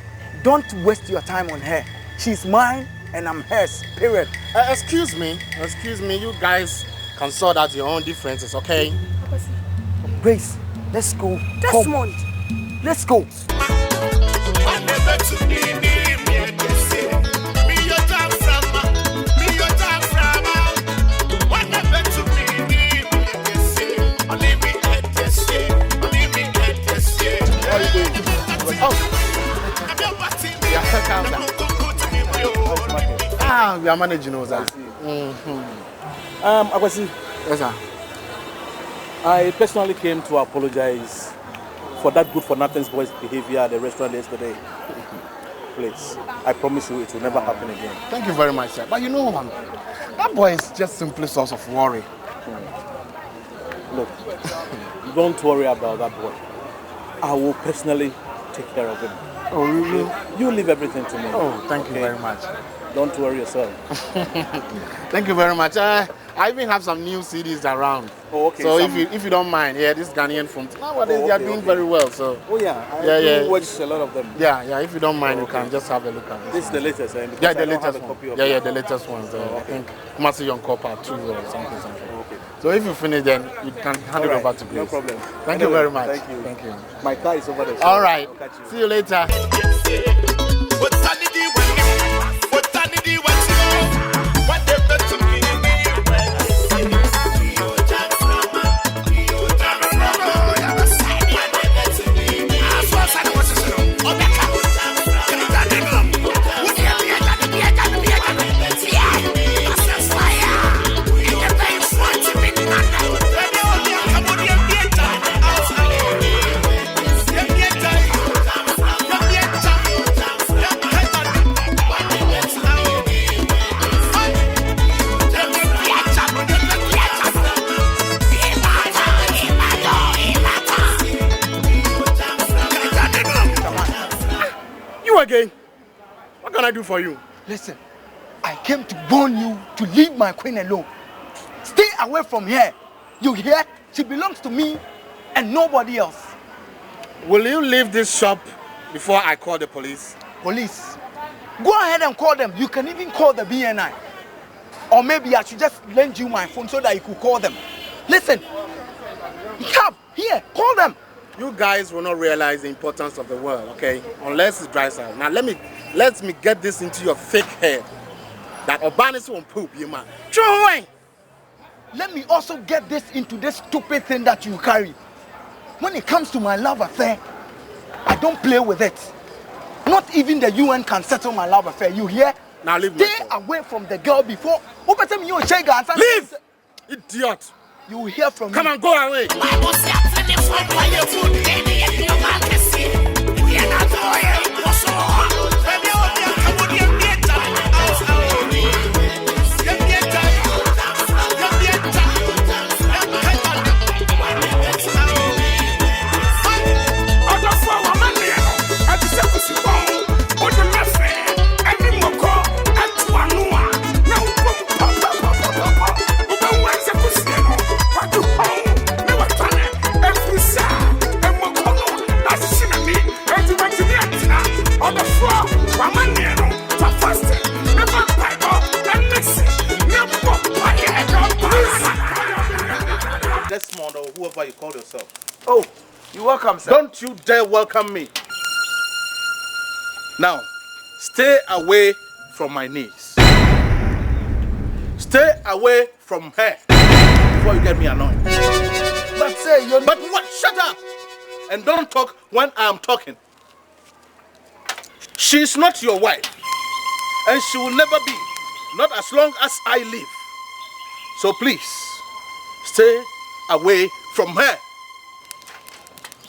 don't waste your time on her. She's mine and I'm hers, period. Excuse me, you guys can sort out your own differences, okay? Grace, let's go. Desmond, let's go. We are managing those. Akwasi. Yes, sir. I personally came to apologize for that good-for-nothing boy's behavior at the restaurant yesterday. Please, I promise you it will never happen again. Thank you very much, sir. But you know, that boy is just simply source of worry. Look, don't worry about that boy. I will personally take care of him. Oh, really? You leave everything to me. Oh, thank you very much. Don't worry yourself. Thank you very much. I even have some new CDs around. Oh, okay. So if you don't mind, yeah, this Ghanaian film. Nowadays they are doing very well. So. Oh yeah. I watch a lot of them. Yeah. If you don't mind, you can just have a look at this. This is the latest. Yeah, the latest one. Yeah, the latest ones. I think Kumasi Young Part 2 or something. Okay. So if you finish, then you can hand it over to Grace. No problem. Thank you very much. Thank you. My car is over there. So all right. See you later. Again, what can I do for you? Listen, I came to warn you to leave my queen alone. Stay away from here. You hear? She belongs to me and nobody else. Will you leave this shop before I call the police? Police? Go ahead and call them. You can even call the BNI. Or maybe I should just lend you my phone so that you could call them. Listen, come here, call them. You guys will not realize the importance of the world, okay? Unless it dries out. Now let me get this into your thick head. That Urbanus won't poop, you man. Throw away! Let me also get this into this stupid thing that you carry. When it comes to my love affair, I don't play with it. Not even the UN can settle my love affair. You hear? Now leave Stay away from the girl before. Leave! Idiot! You will hear from me. Come on, go away. Desmond or whoever you call yourself. Oh, you're welcome, sir. Don't you dare welcome me. Now, stay away from my niece. Stay away from her before you get me annoyed. But say you're... But what? Shut up! And don't talk when I am talking. She's not your wife. And she will never be. Not as long as I live. So please, stay away from her.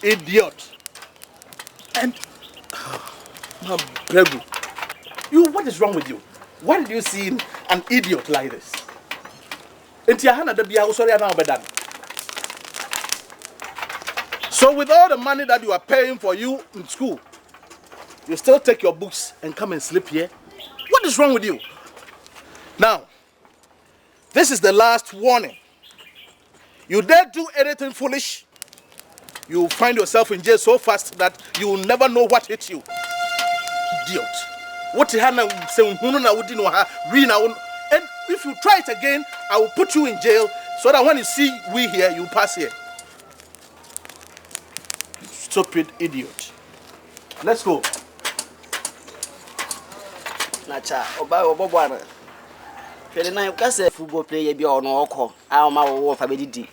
Idiot. And... Breakup. You, what is wrong with you? Why did you see an idiot like this? So with all the money that you are paying for you in school, you still take your books and come and sleep here? What is wrong with you? Now, this is the last warning. You dare do anything foolish, you will find yourself in jail so fast that you will never know what hit you. Idiot. What and if you try it again, I will put you in jail so that when you see we here, you pass here. Stupid idiot. Let's go. Nacha, Obama. Fedena, you can say football player be on Oko. I'll my wolf abedidi.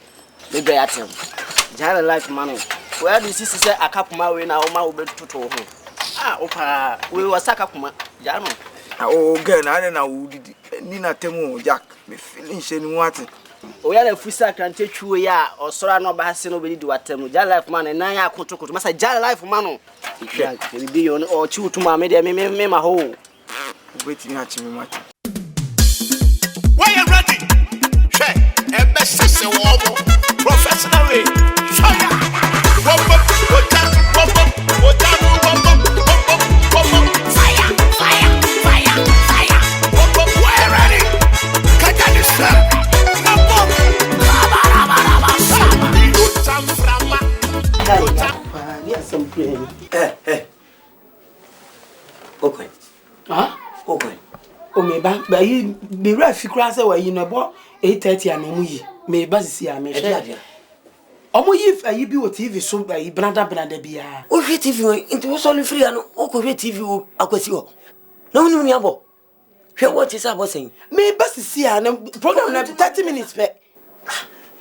Maybe at him. Jara life money. Where do you see a couple my way now? My will to home. Ah, Opa, we were Sakakuma. Jano. Oh, girl, I don't know. Nina Temu, Jack, me feeling shame what. We are a free sack and take you ya or Sora no Bass nobody do at Temu. Jara life man and Naya Koto, Massa Jara life man. It be on or two to my media, me my hole. Waiting at me, what? Why you ready? Check a best professional way. Fire. We're ready. Catch this. ba yi be ra fi kura se wa yi no bo 8:30 an omu yi me ba sisi a me hwe omu yi ayi bi o TV so ayi branda bia o hwe TV into wo so free an o ko hwe TV o akwasi ho na wonu ni abo hwe what is abo sen me ba sisi a program na 30 minutes pe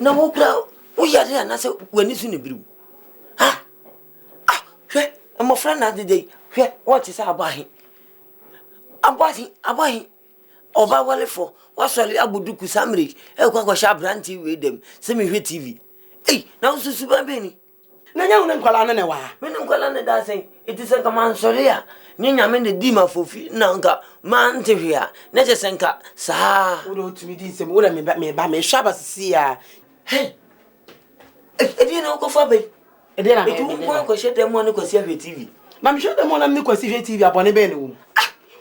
na wo kura wo ya de na se wani su ne biru ha hwe mo friend na de hwe what is abo ahi abahi oba wale for wasole abuduku samri e kwa kwa shabranti we dem se me hwe TV na ususu ba be ni na nya una nkwala na wa me nkwala na da sen itise nka man sole a nyanya me de di mafofi na nka man te hwe a na je senka sa wo do tumi di se wo da me ba shaba sisi a edi na ko fa be edi na me ko shete mo ne ko si hwe TV mam shete mo na me ko si hwe TV abone be ne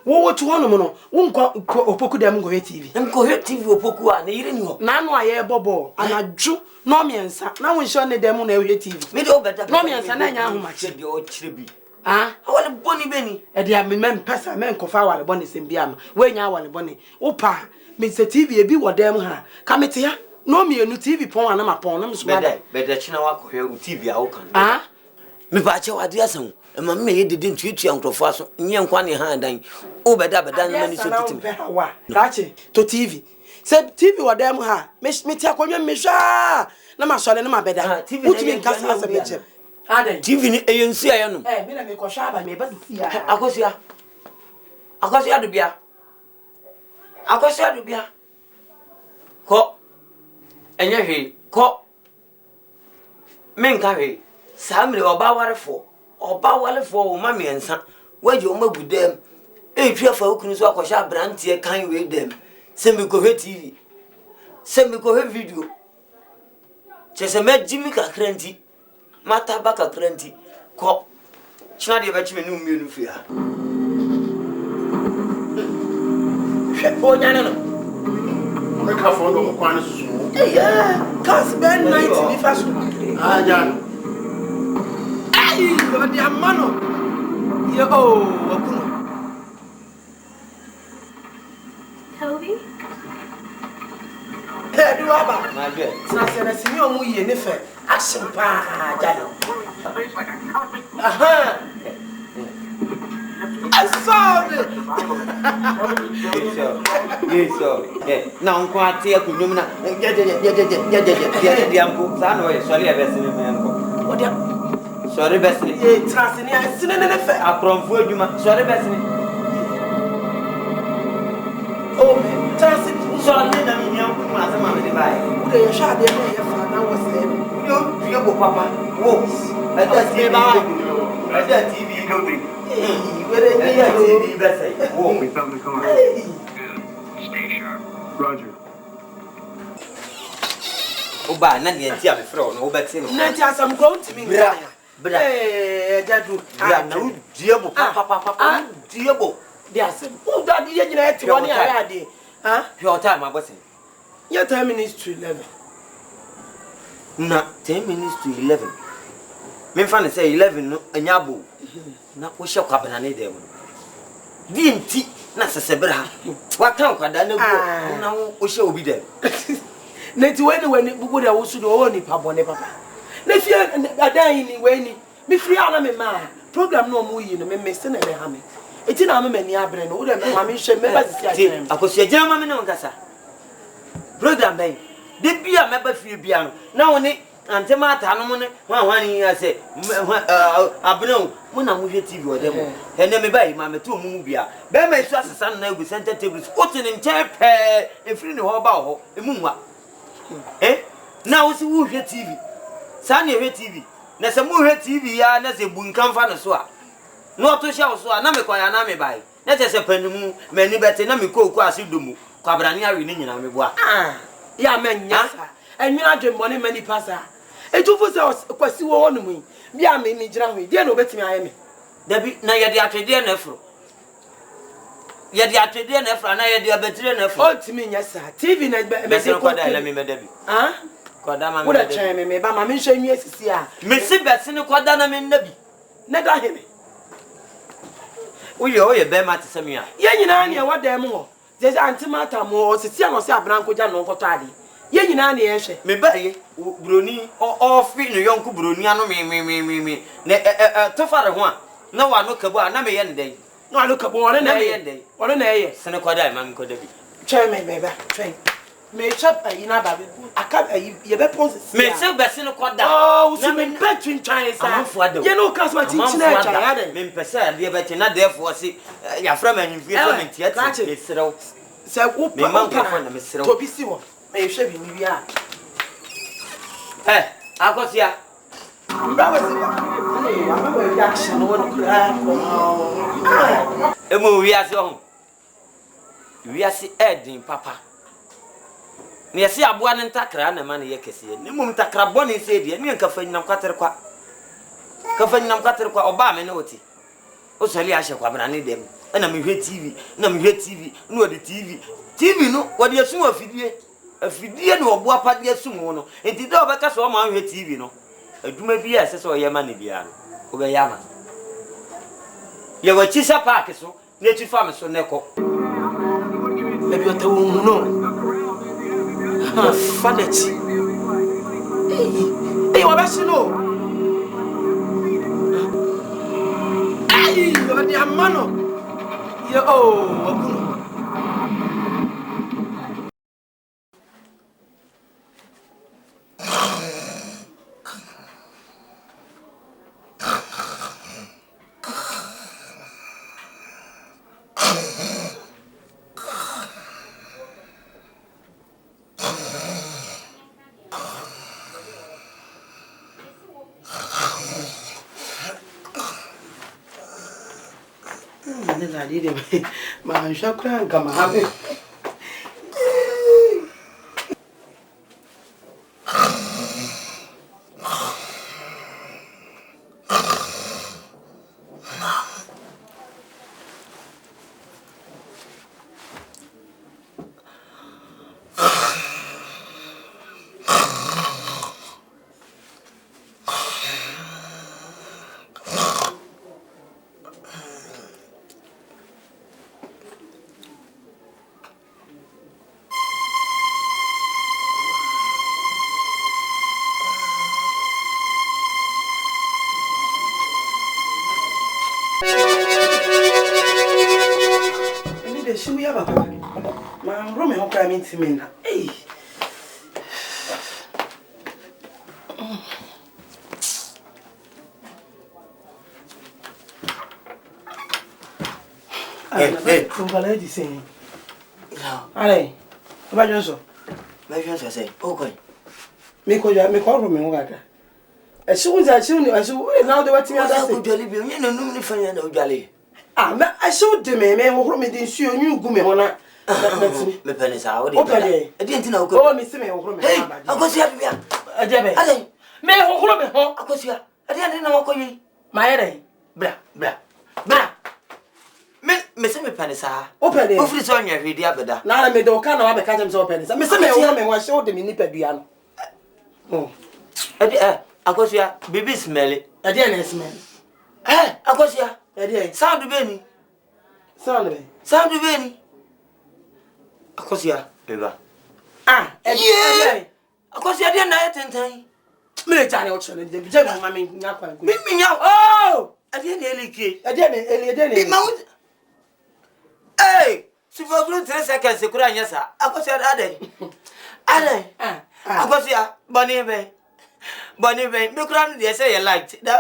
wo wo to hono mo no wo nkwa opoku dem ngo TV nko hwe TV opoku a na yire ni ho na anu aye bobo anadwo no miensa na wo nso ne dem na hwe TV me do beta no miensa na nya ahoma che de o chire bi wale boni beni e dia me pesa me nkofa wale boni sembiama we nya wale boni opa me se TV e bi wo dem ha ka mete ya no mienu TV pon ana ma pon na me so beda china wa ko hwe TV a wo kan me ba che wa dia san ma me ye dede ntuetu ankrofo aso nye nkwa ne ha dan o beda na mani so titim kache to TV se TV wo dem ha me ti akonwa me hwa na ma sole na ma beda utumi nkasa asa me che adan TV ni eyensu aye no me na me ko hwa ba me ba si ya akosia do bia ko enye hwe ko menka hwe samre oba warefo o ma miensa waje o magudem twa fa okunu so akosha brantie kan we dem se me ko hwe TV se me ko hwe video che se me jimi ka kranti mata ba ka kranti ko china de ba chime nu mienu fia o nyane no me ka fo ndo ko kwan susu kas ben night bi fa so jan yo di amano yo wakuno Toby do aba na je na se na sini omu ye ne fe action pa jalo sorry na onko ate akunyum na je ampo sa no ye sorry e besi me enko odia sorry besi trans ni asine ne fe akronfo adwuma sorry besi me trans sorry na mi nyam ku asema me de bai wo de ye sha de me ye fa na wo se yo ye go papa wo ada TV do bri where ni ya TV besi wo we found the car stay sharp roger oba na de anti am frɛ no obɛte no na ti asam ko ntimi nka bra jadu bra na udiebo papa udiebo de asem o da de ye nyina eti woni ara de your time abosin your 10 minutes to 11 na 10 minutes to 11 me fa ne say 11 no anyabo na wo hye kwabena ne dem di nti na sesebra wa kan kwada na go na wo hye obi dem neti weni bugu da wo su do wo ni pabone papa na fie adan ni weni me free ana me ma program no mu yi no me se na be ha me eti na me ni abre no wo de ma me hye me ba sisi ajem akosia jira ma me no nkasa program ben de bia me ba fie bia no na wo ni antema ata no mo ne hwan ya se abno mo na mo hwe TV o dem ene me bai ma me to mu bia be ma isu asesa no na egu center tables o tin nche pe e free ni ho ba ho emu nwa na wo si wo hwe TV sa na hwe TV na se mo hwe TV ya na se bunkan fa no so a no to sha so a na me kwa ya na me bai na se panimu mani bete na me koku Aseidu mu kwa brani awi ni nyina me boa ya menya sa enwira adwembo ne mani pasa etufu se kwasi wo wonu mu bia me ni gira hwe de na obetimi aye me dabi na ye de atwede na afro ye de atwede na afro na ye de abetire na afro o timi nya sa TV na me se ko da la me dabi ko da ma me dabi wo me ba ma me hwe nwie sisi a me se bese ne ko da na me nabi na da he me oye be ma te se me a ye nyina na e wadam ho There's antimata more, Sitia no say Branco Jano Cotadi. Ye nyina na ye me ba ye broni o fi no yonku broni ano me to fare ho a na wa no kabo na me ye ndey no alo kabo one na ye ndey one na ye sene kwada ma me koda bi che me beba che me chap ina ba bi aka ye be pons me se be sene kwada oh so me bet twin try sa ye no cause my teach na cha ya dey me pesa de be che na therefore se ya fra ma nyimfie so me tia tia me serew se wo me man ko na me serew to bi si wo me hwe bi ni bia akosia mbawe si ya mbawe reaction won kura emo wiase ho wiase edin papa ne yesi aboa ne ntakra na ma ne yekese ne mum ntakra boni se de ne nka fanyinam kwatere kwa ka fanyinam kwatere kwa oba me ne woti o sali ahye kwa bra ne dem na me hwe tv na me hwe tv no wodi tv no wodi asum afidie no obo apade asum no enti de obeka so ma hwe tv no aduma bi ase so ye ma ne bia no obe ya ma ye wa chisa park so ne chi fam so ne ko e bi otawo no Fadachi. Hey, what about you know? Hey, you're the amano. Yeah, oh, I did it. My chakra come happy. Mintimina. Hey. Hey, Kumbala di sing. No. Ale. Ba Johnson. Ba Johnson say, "Okay. Me ko ro me ngaka." E si unza si uni asu na de wati ya da ko jali bi onye na num ni fanya na ojale. Ah, me asu de me wo me de nsu onyu gu me ho na. Me penisa o de. O pele. E di ntina o ko. O mi se me wo me ha ba di. Akosia bia. Ajebe. Ale. Me wo me ho. Akosia. E di ntina wo ko yi. Ma yere. Bra. Me se me penisa. O pele. O firi so nya hwedi abeda. Na me de o ka na wa be ka jem se o penisa. Me se me wo me ho a de me ni padua no. E di Akosia bibi smell. E di na smell. Akosia. E di. Sound be ni. Sound be ni. Akosia, beba. E di. Akosia di na yetentan. Me le jani o chele de je ma me nya kwa nku. Me nya. Oh! E di na elike. E di na. Bi ma wo. Hey! Si for 3 seconds e kura nya sa. Akosia ade. Akosia, boni be. Me kura no de say you liked. Da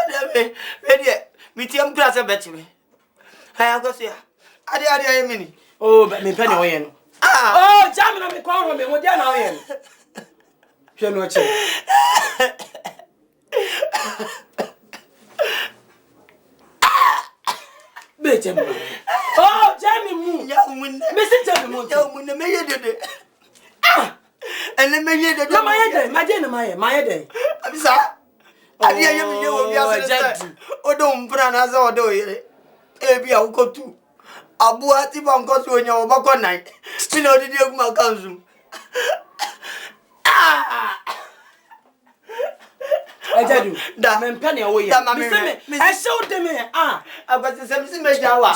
me de me tiam kura say bet me. Hai Akosia. Ade aye mini. Oh, me penny o ye no. Oh, jam na me kwa ro me wo dia na o ye no. Hwe no che. Be jam. Oh, jam mu. Ya mun. Me se jam mu. Ya mun me ye dede. Ene me ye dede. Ma ye de, ma je na ma ye de. Abisa. Ade ye me ye wo bia se. Odo mpra na za odo yere. Ebi a ukotu. Abu ati banko so onya obako nan. Mi na odidi eguma kanzu. Aseidu. Da me mpɛ ne wo ye. Me se me. I show them ah. Akwasi se me se me jawa.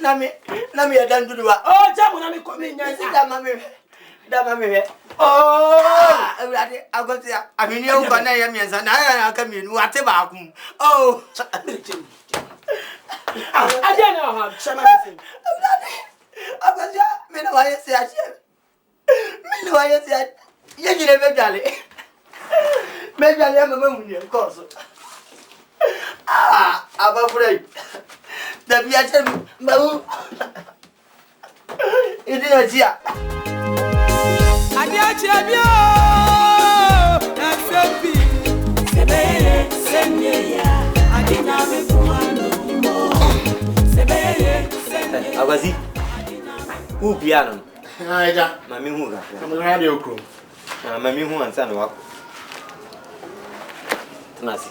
Na me ya dan duduwa. Oh, jamu na me ko me nya. Da mami. Oh, awurade akwasi amini o kwa na ya miensa na ya aka mienu ate ba akum. Oh. Adia na ha chama me se. Akwasi me na wa yesi ache. Me na wa yesi ache. Ye nyire be dwale. Me dwale mama mu ne koso. Ah, abafure. Da bi ache mawu. Idi na tia. Adia bia. Nsem. Sebeye semye ya. Adinya me kuano mo. Sebeye semye. Agwazi. Who piano? Aja. Mami hu ga. I'm radio crew. Mami hu ansa me wako. Tunasi.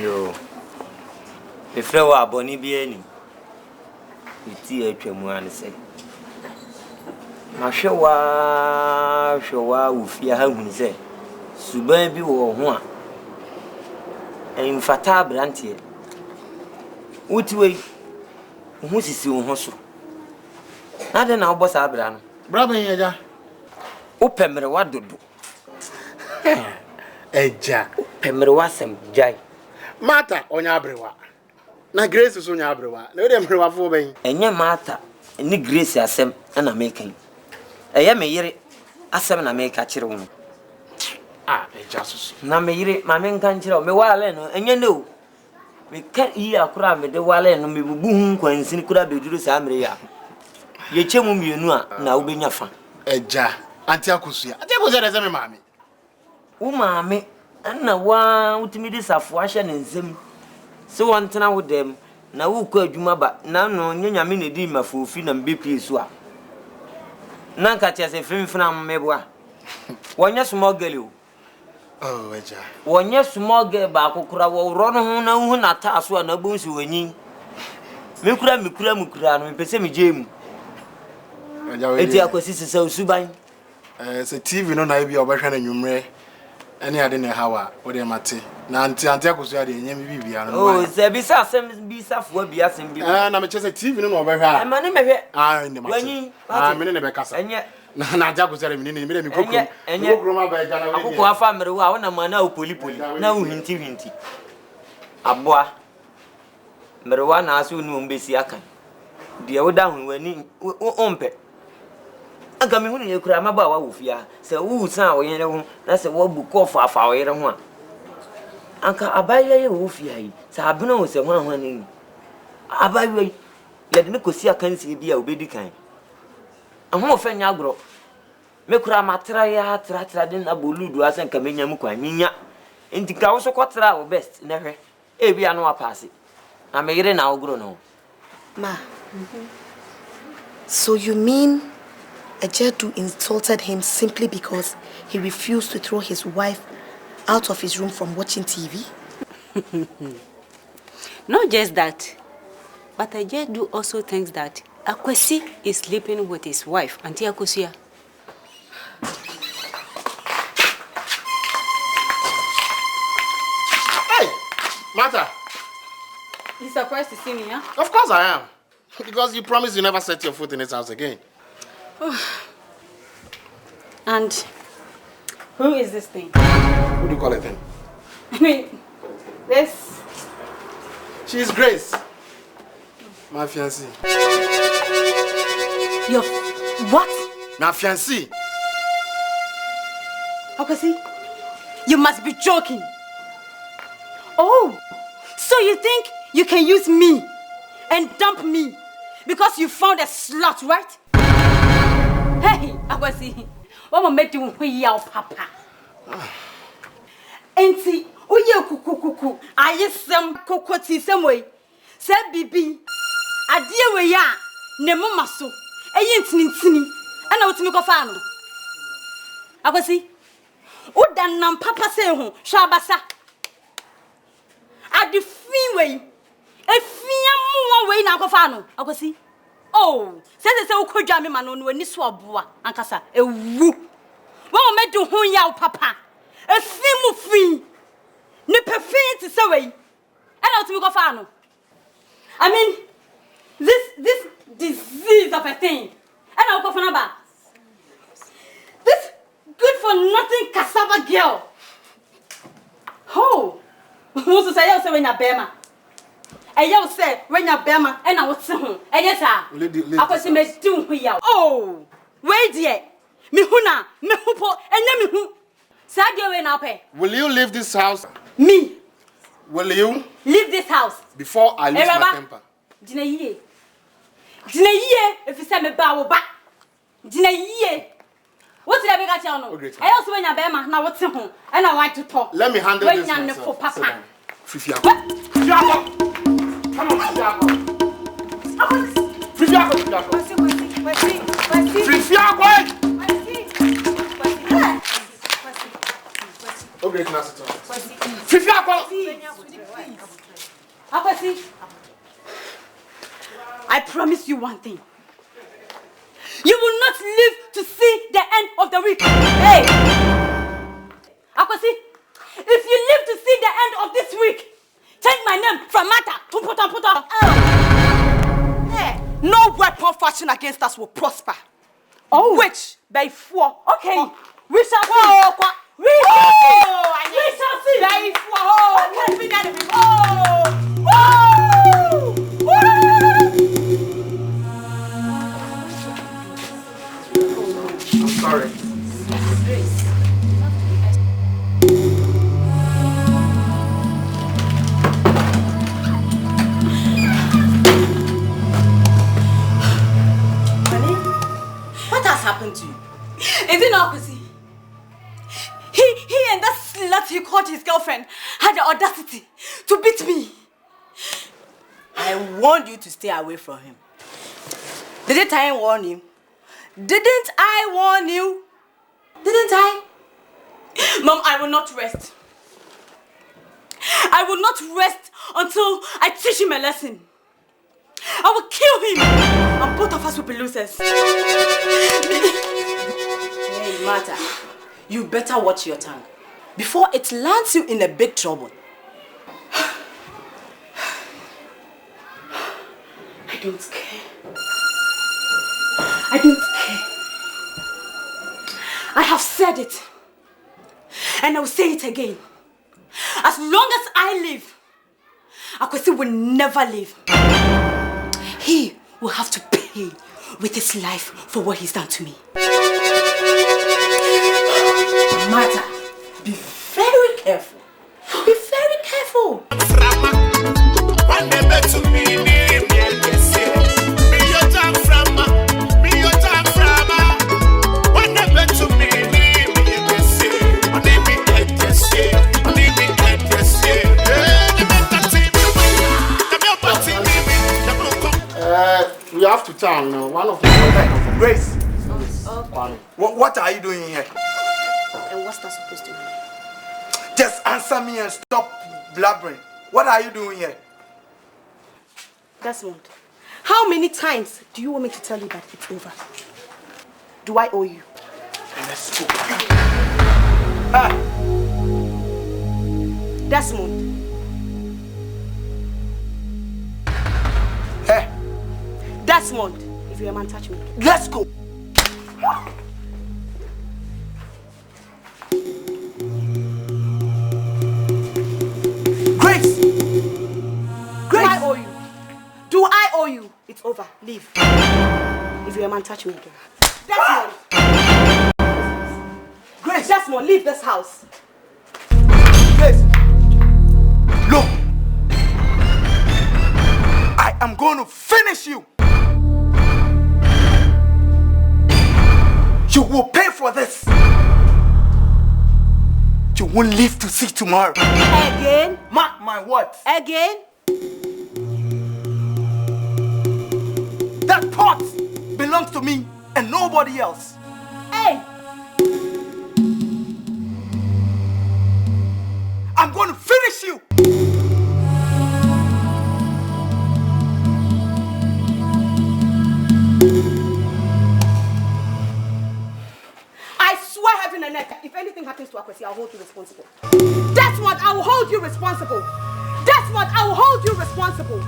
Yo. Efre wa aboni bi ani. Iti atwamu an se. Ma hwewa ufia ha hunu se. Suban bi wo ho a. En fata brantie. Utiwe. Hu sisi wo ho so. Na de na obo sa bra no. Bra ben eja. O pemre wa dodo. Eja. Pemre wa sem jai. Mata onya abrewa. Na Grace so nya abrewa. Na we de mrewa fo ben. Enye Mata ni Grace asem na mekan. Eye me yire asem na meka kire wo. Ah, eja so. Na me yire ma me nkan kire wo me wale no enye no. Me ka yi akura me de wale no me bubu hu kwansin kura beduru sa amre ya. Ye chemu mienu a na wo benya fa. Eja, anti akosia. Anti akosia de se me maami. Wo maami na wa utimi di safo ahye ne nsem. Se wontena wo dem na wo kɔ adwuma ba na no nyanyame ne di mafofi na mbepie so a. Na nka tia se fimfina mmeboa. Wonye small girl o. Oh, eja. Wonye small girl ba akokora wo ro no ho na hu na ta so na bonsu wanyin. Mekura no pese me jemu. Eja we. Eti akosi sisa usuban. Se TV no na bia obehwe na nwumre. Ene ade ne hawa wo de mate. Na anti akosia de nyem bibia no. Oh, se bisa asem bisa fo bia asem bi. Na me chese TV no na obehwe a. E ma ne mehwe. Ah, ne mate. Wanyin. Ah, me ne be kasa. Enye na aja akosia de me ne me kokrom. Kokrom aba eja na we. Akoko afa mere wo a wona ma na poli. Na wo hinti. Aboa. Mere wa na aso nu mbesi akan. De wo da hu wani ompe. Aga me hu ne yakura maba wa wofia. Se wo san wo yene ho na se wo bu kofa afa wo yere ho a. Anka abaye ye wofia yi. Se abena wo se ho ni. Abaye ye de ne kosi akan se bia obedi kan. Aho ofa nya agro. Me kura matra ya tra de na boludu asen ka menya mu kwa nyinya. Enti ka wo so kwatra wo best na hwe. E bia no apase. Na me yere na ogro no. Ma. So you mean Aseidu insulted him simply because he refused to throw his wife out of his room from watching TV? Not just that, but Aseidu also thinks that Akwesi is sleeping with his wife, Auntie Akosia. Hey, Mata. You surprised to see me, huh? Of course I am. Because you promised you never set your foot in this house again. And who is this thing? What do you call it then? I mean, this... She's Grace. My fiancée. Your... what? My fiancée. Akwesi, you must be joking. Oh, so you think you can use me and dump me because you found a slut, right? Hey, Akwesi, what will make you yell, Papa? Auntie, oh yeah, kuku. I yes some kokoti some way. Say, Bibi, I dear we ya, nemo maso, a yintini, and I would make a fan. Akwesi, oh, dan nam Papa say, Shabasa. At the freeway, a more way now, Fano. Akwesi. Oh, says the so could jammy man on when this swab, and Cassa, a woo. What me do hu ya papa? A simu free. Ne perfect to say. And out me go far no. I mean, this disease of a thing. And I'll go for number. This good for nothing cassava girl. Oh, who's to say you say when you're Bema? And you say when you're Bema, and I was home. And yes, I was in the doom here. Oh, wait yet. Me huna, me hupo, and me hu. Sadio when I pay. Will you leave this house? Me. Will you leave this house before I lose my temper? Dina ye, if you say me ba wo ba. Dina ye. What did I make a channel? I also when you're Bema, now what's home, and I like to talk. Let me handle this myself. Papa. Fifiako. Come on, Fifiako. Okay, it's not so. I promise you one thing. You will not live to see the end of the week. Hey! Akwasi, if you live to see the end of this week, change my name from Mata to Puta. Hey! No weapon fashioned against us will prosper. Oh. Which, by four. Okay. We shall see. We shall see. By four. I'm sorry. What has happened to you? Is it not Kusi? He and that slut you called his girlfriend had the audacity to beat me. I warned you to stay away from him. Didn't I warn you? Didn't I warn you? Didn't I? Mom, I will not rest. I will not rest until I teach him a lesson. I will kill him, and both of us will be losers. Hey, Martha, you better watch your tongue before it lands you in a big trouble. I don't care. I don't care. I have said it, and I will say it again. As long as I live, Akwesi will never leave. He will have to pay with his life for what he's done to me. Martha, be very careful. Be very careful. We have to town now. One of the Grace. Okay. What are you doing here? And what's that supposed to mean? Just answer me and stop blabbering. What are you doing here? Desmond, how many times do you want me to tell you that it's over? Do I owe you? Let's go. Desmond. Hey. Desmond, if you're a man, touch me. Let's go. Grace. Do I owe you? Do I owe you? It's over. Leave. If you're a man, touch me again. Desmond. Grace. Desmond, leave this house. Grace. Look. I am going to finish you. You will pay for this. You won't live to see tomorrow. Again? Mark my words. Again? That pot belongs to me and nobody else. Hey! I'm going to finish you. I swear heaven Kwesi, I'll hold you responsible. That's what I will hold you responsible. That's what I will hold you responsible.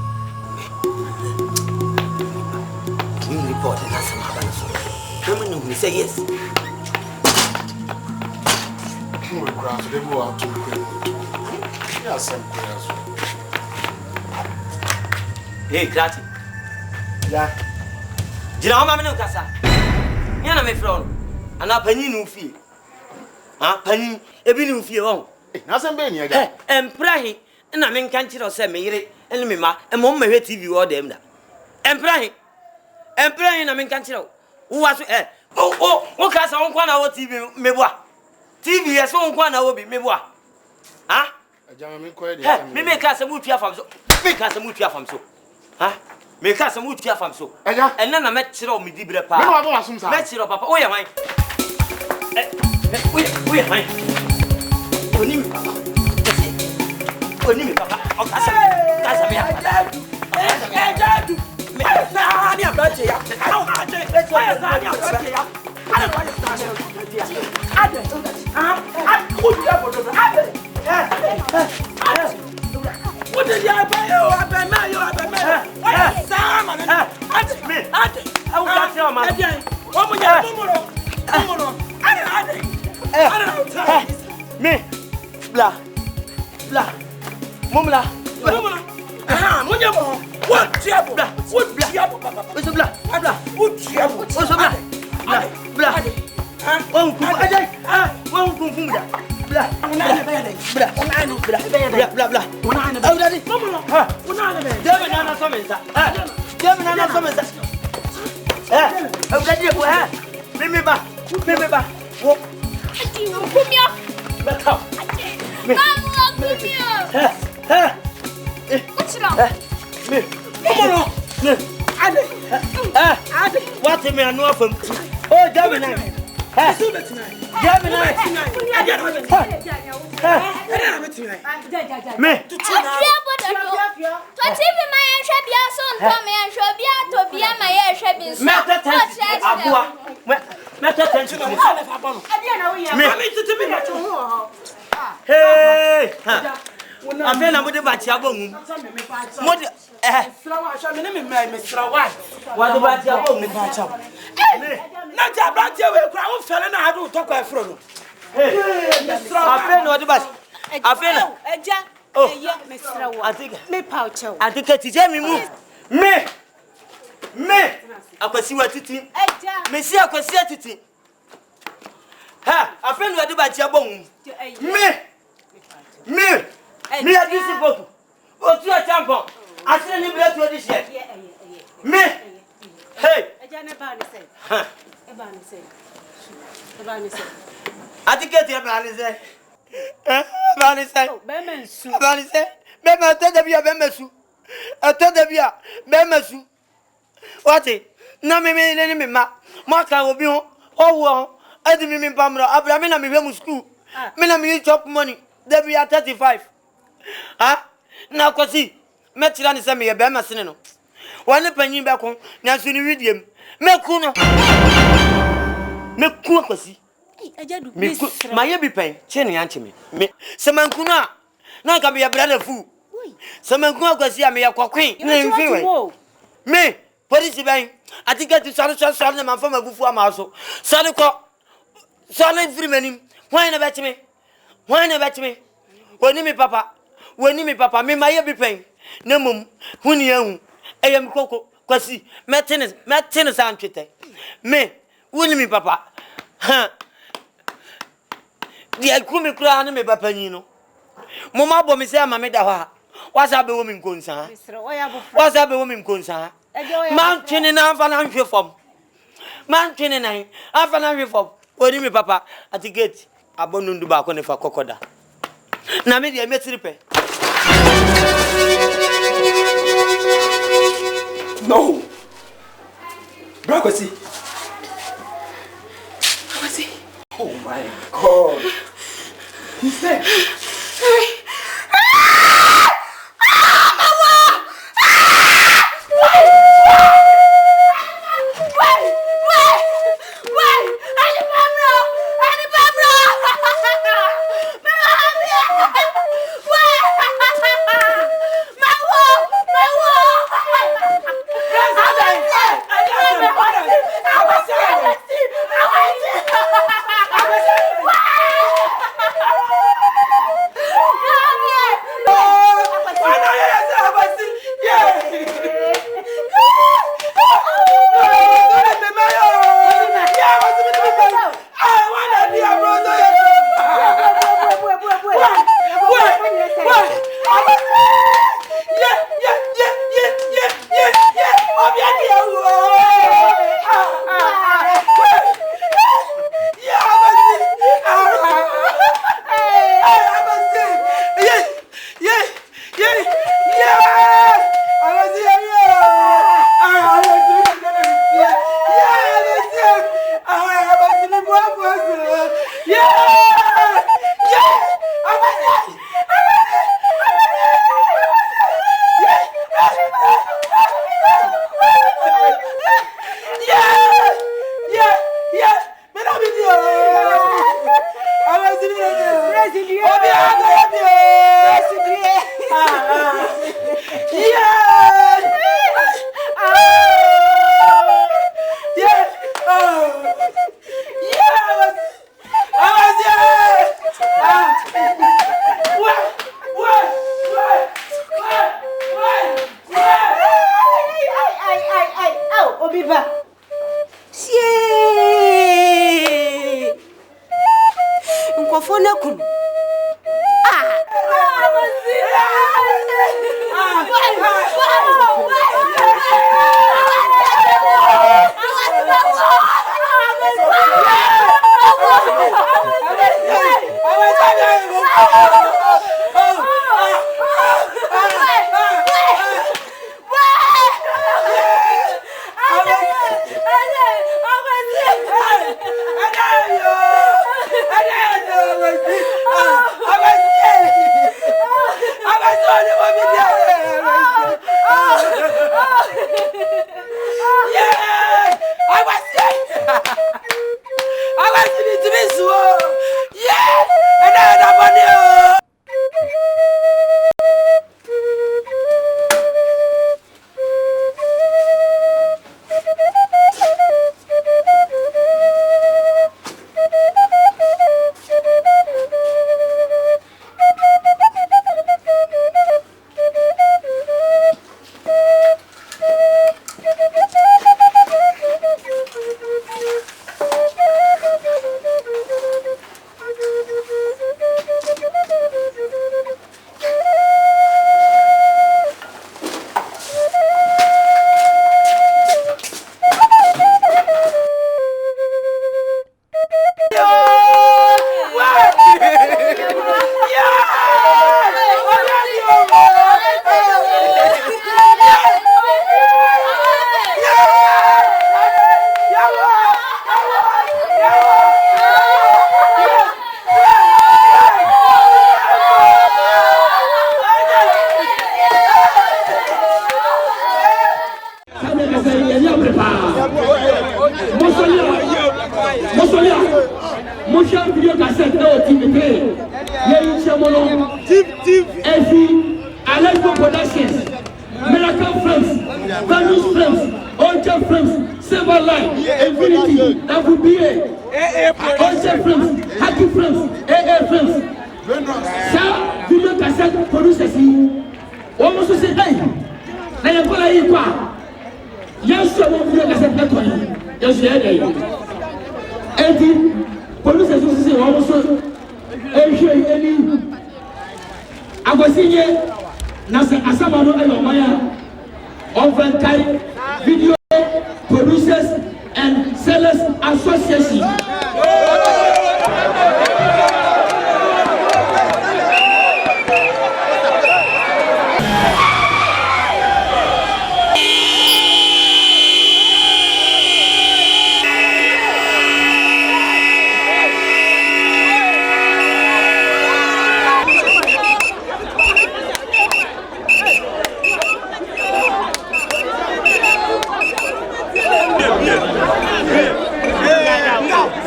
You report and ask him about it. Come on, say yes. We craft, they go out to the yeah, some prayers. Hey, Kratty. Yeah. Jina mama no kasa. Ya na me frɔ no. Ana panyi no fie. Ah, panyi ebi no fie won. Na sem be ni aga. Emprahi na me nka nkyerɛ sɛ me yere ene me ma emom ma hwɛ TV wo dem da. Emprahi na me nka nkyerɛ wo wa so wo kasa won kwa na wo TV me boa. TV yes won kwa na wo bi me boa. Ah? Ajama me kwa dey. Me make kasa mu tua fam so. Me kasa mu tua fam so. Ah? Me kasa mu tua fam so. Aja. Ena na me kyerɛ o me di bre pa. Me wa bo asum sa. Me kyerɛ papa. Wo yɛ hwan? Wo yɛ hwan? Oni mi papa. Oni mi papa. O kasa me ya. Jadu. Me na ni abache ya. Au aje. Me na ni abache ya. Ana kwa ni tane. Ade. Ah. Ku ya bodo. Ade. What did you pay you? I pay me, you pay me. What is Sam? Ade. I will catch your man. What would you do? Me. Blah. Mumla. Ah, Munyamo. What trouble? What trouble, Papa? What's a blah? What trouble? What's a blah? Blah. Oh, won't go from that. Blah. What am I know from? Oh, Gemini. Me. Hey. I'm going to put bachi abong. What? What about your abong? Not a branch away. Crown fell and I do talk with Frodo. Hey, I feel what about? I feel. Oh, I think me pouch. I think it's Jamie move. Me. I can see what it is. Me see I can see it. Ha, I feel what about your bone. Me. Me a disciple. Oh, to a champion. I send you blood to this year. Me. Hey. I think it's your man is there. Man is there. Bema tell the bia bemesu. I tell the bia bemesu. What it? Na me ma. Maka will be on. Oh, I didn't mean Pamela. Abraham and me school. Me na me chop money. There be at 35. Ah, now Kwesi, Metran is a me a bema sineno. One penny back home, Nansuni Widium. Mekuno. Meku Kwesi. My baby pain, Chenny answer me. Samankuna. Now can be a brother fool. Samankuna Kwesi, I may a queen. Me, what is the bank? I think I just saw them from a buffo maso. Sadako. Solid 3 minutes. Why not bet me? When me papa. Me my be pain. No mum, when you I am coco, Kwesi, Martinez, Antwite. Me, when me papa. Ha. The Akumi crown me papanino. Mama bo me say mamma da. What's up a woman concern? What's up a woman concern? Mountain and financial form. Mountain and financial form. When me papa at the gate, abandoned the back on the cocoda. Na me dey met repair. No. Breakup. Oh my God. He's dead. Video Producers and Sellers Association.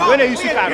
When are you sit down?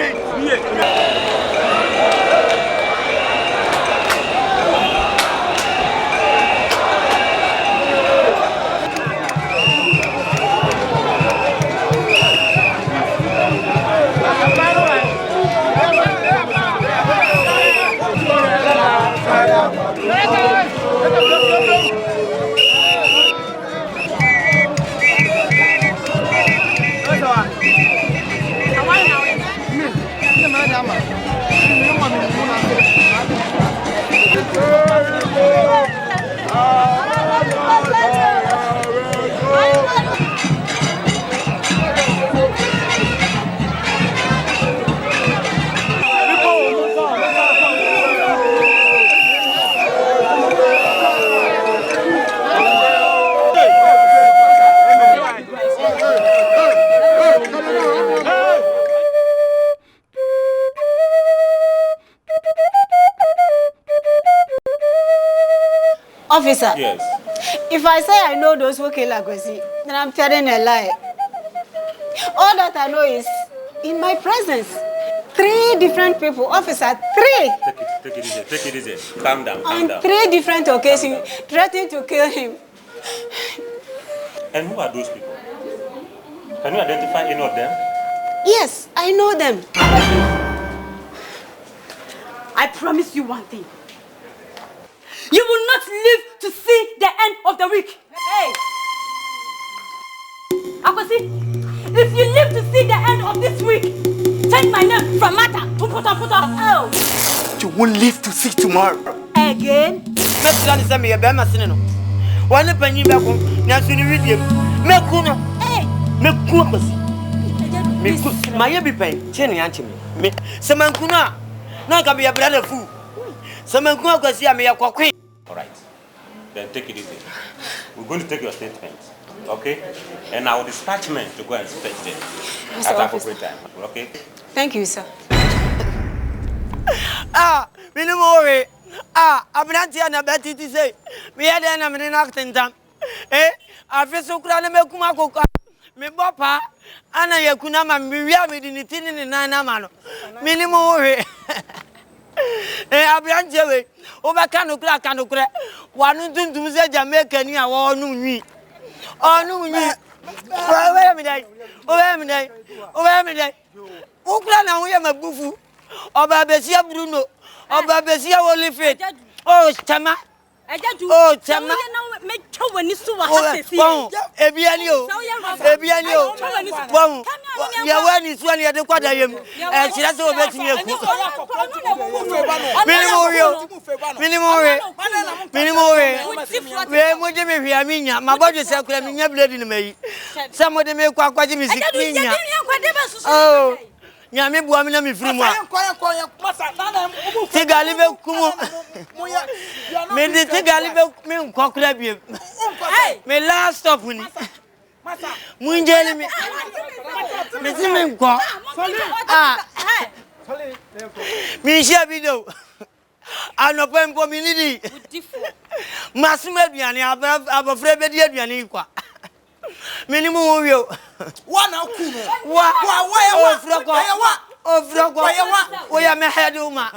Officer, yes. If I say I know those who kill Agosi, then I'm telling a lie. All that I know is in my presence. 3 different people, officer, 3. Take it easy. Calm down, calm down. On 3 different occasions, threatening to kill him. And who are those people? Can you identify any of them? Yes, I know them. I promise you one thing. You will not live to see the end of the week. Hey! Akwasi, if you live to see the end of this week, change my name from Mata to Puta. Oh! You won't live to see tomorrow. Again? Let's go to me a bema sinino. One penny back on Nasuni with you. Mekuno. Hey! Mekuno. My baby pain, Chenny Auntie me. Samankuna. No can be a brother fool. Samankuna can see me a queen. All right. Then take it easy. We're going to take your statement. Okay? And I will dispatch men to go and inspect them at appropriate time. Okay? Thank you, sir. Minimum. I'm not here to bet it to say. We had an acting time. I feel so glad to make Kumako. Me papa, Anna Yakunama, Miria within the tin in Nana Mano. Minimum. I'll be on Jerry. Over Cano Crack and Crack. One to say Jamaica near all noon. Oh, no, wait a minute. Oklana, we am a bufu. Or Babesia Bruno. Or Babesia Olifit. Oh, Tama. Oh, Tama. Make sure when you saw Ebianio. Bon, your one is one year to quarter him. And she has over to you. Minimum. Where would you be? I mean, my body is a blood in me. Some of them make quite music. Oh, Yami Buamina me from one. Take a little kumo. May take a little milk cockle. May last stop when Munjali me. Me shall be do. I'm not paying for me. Massima Biani, I'm afraid of Bianiqua. Minimum you. One out. What? Oh, Frog. We are my head, Uma.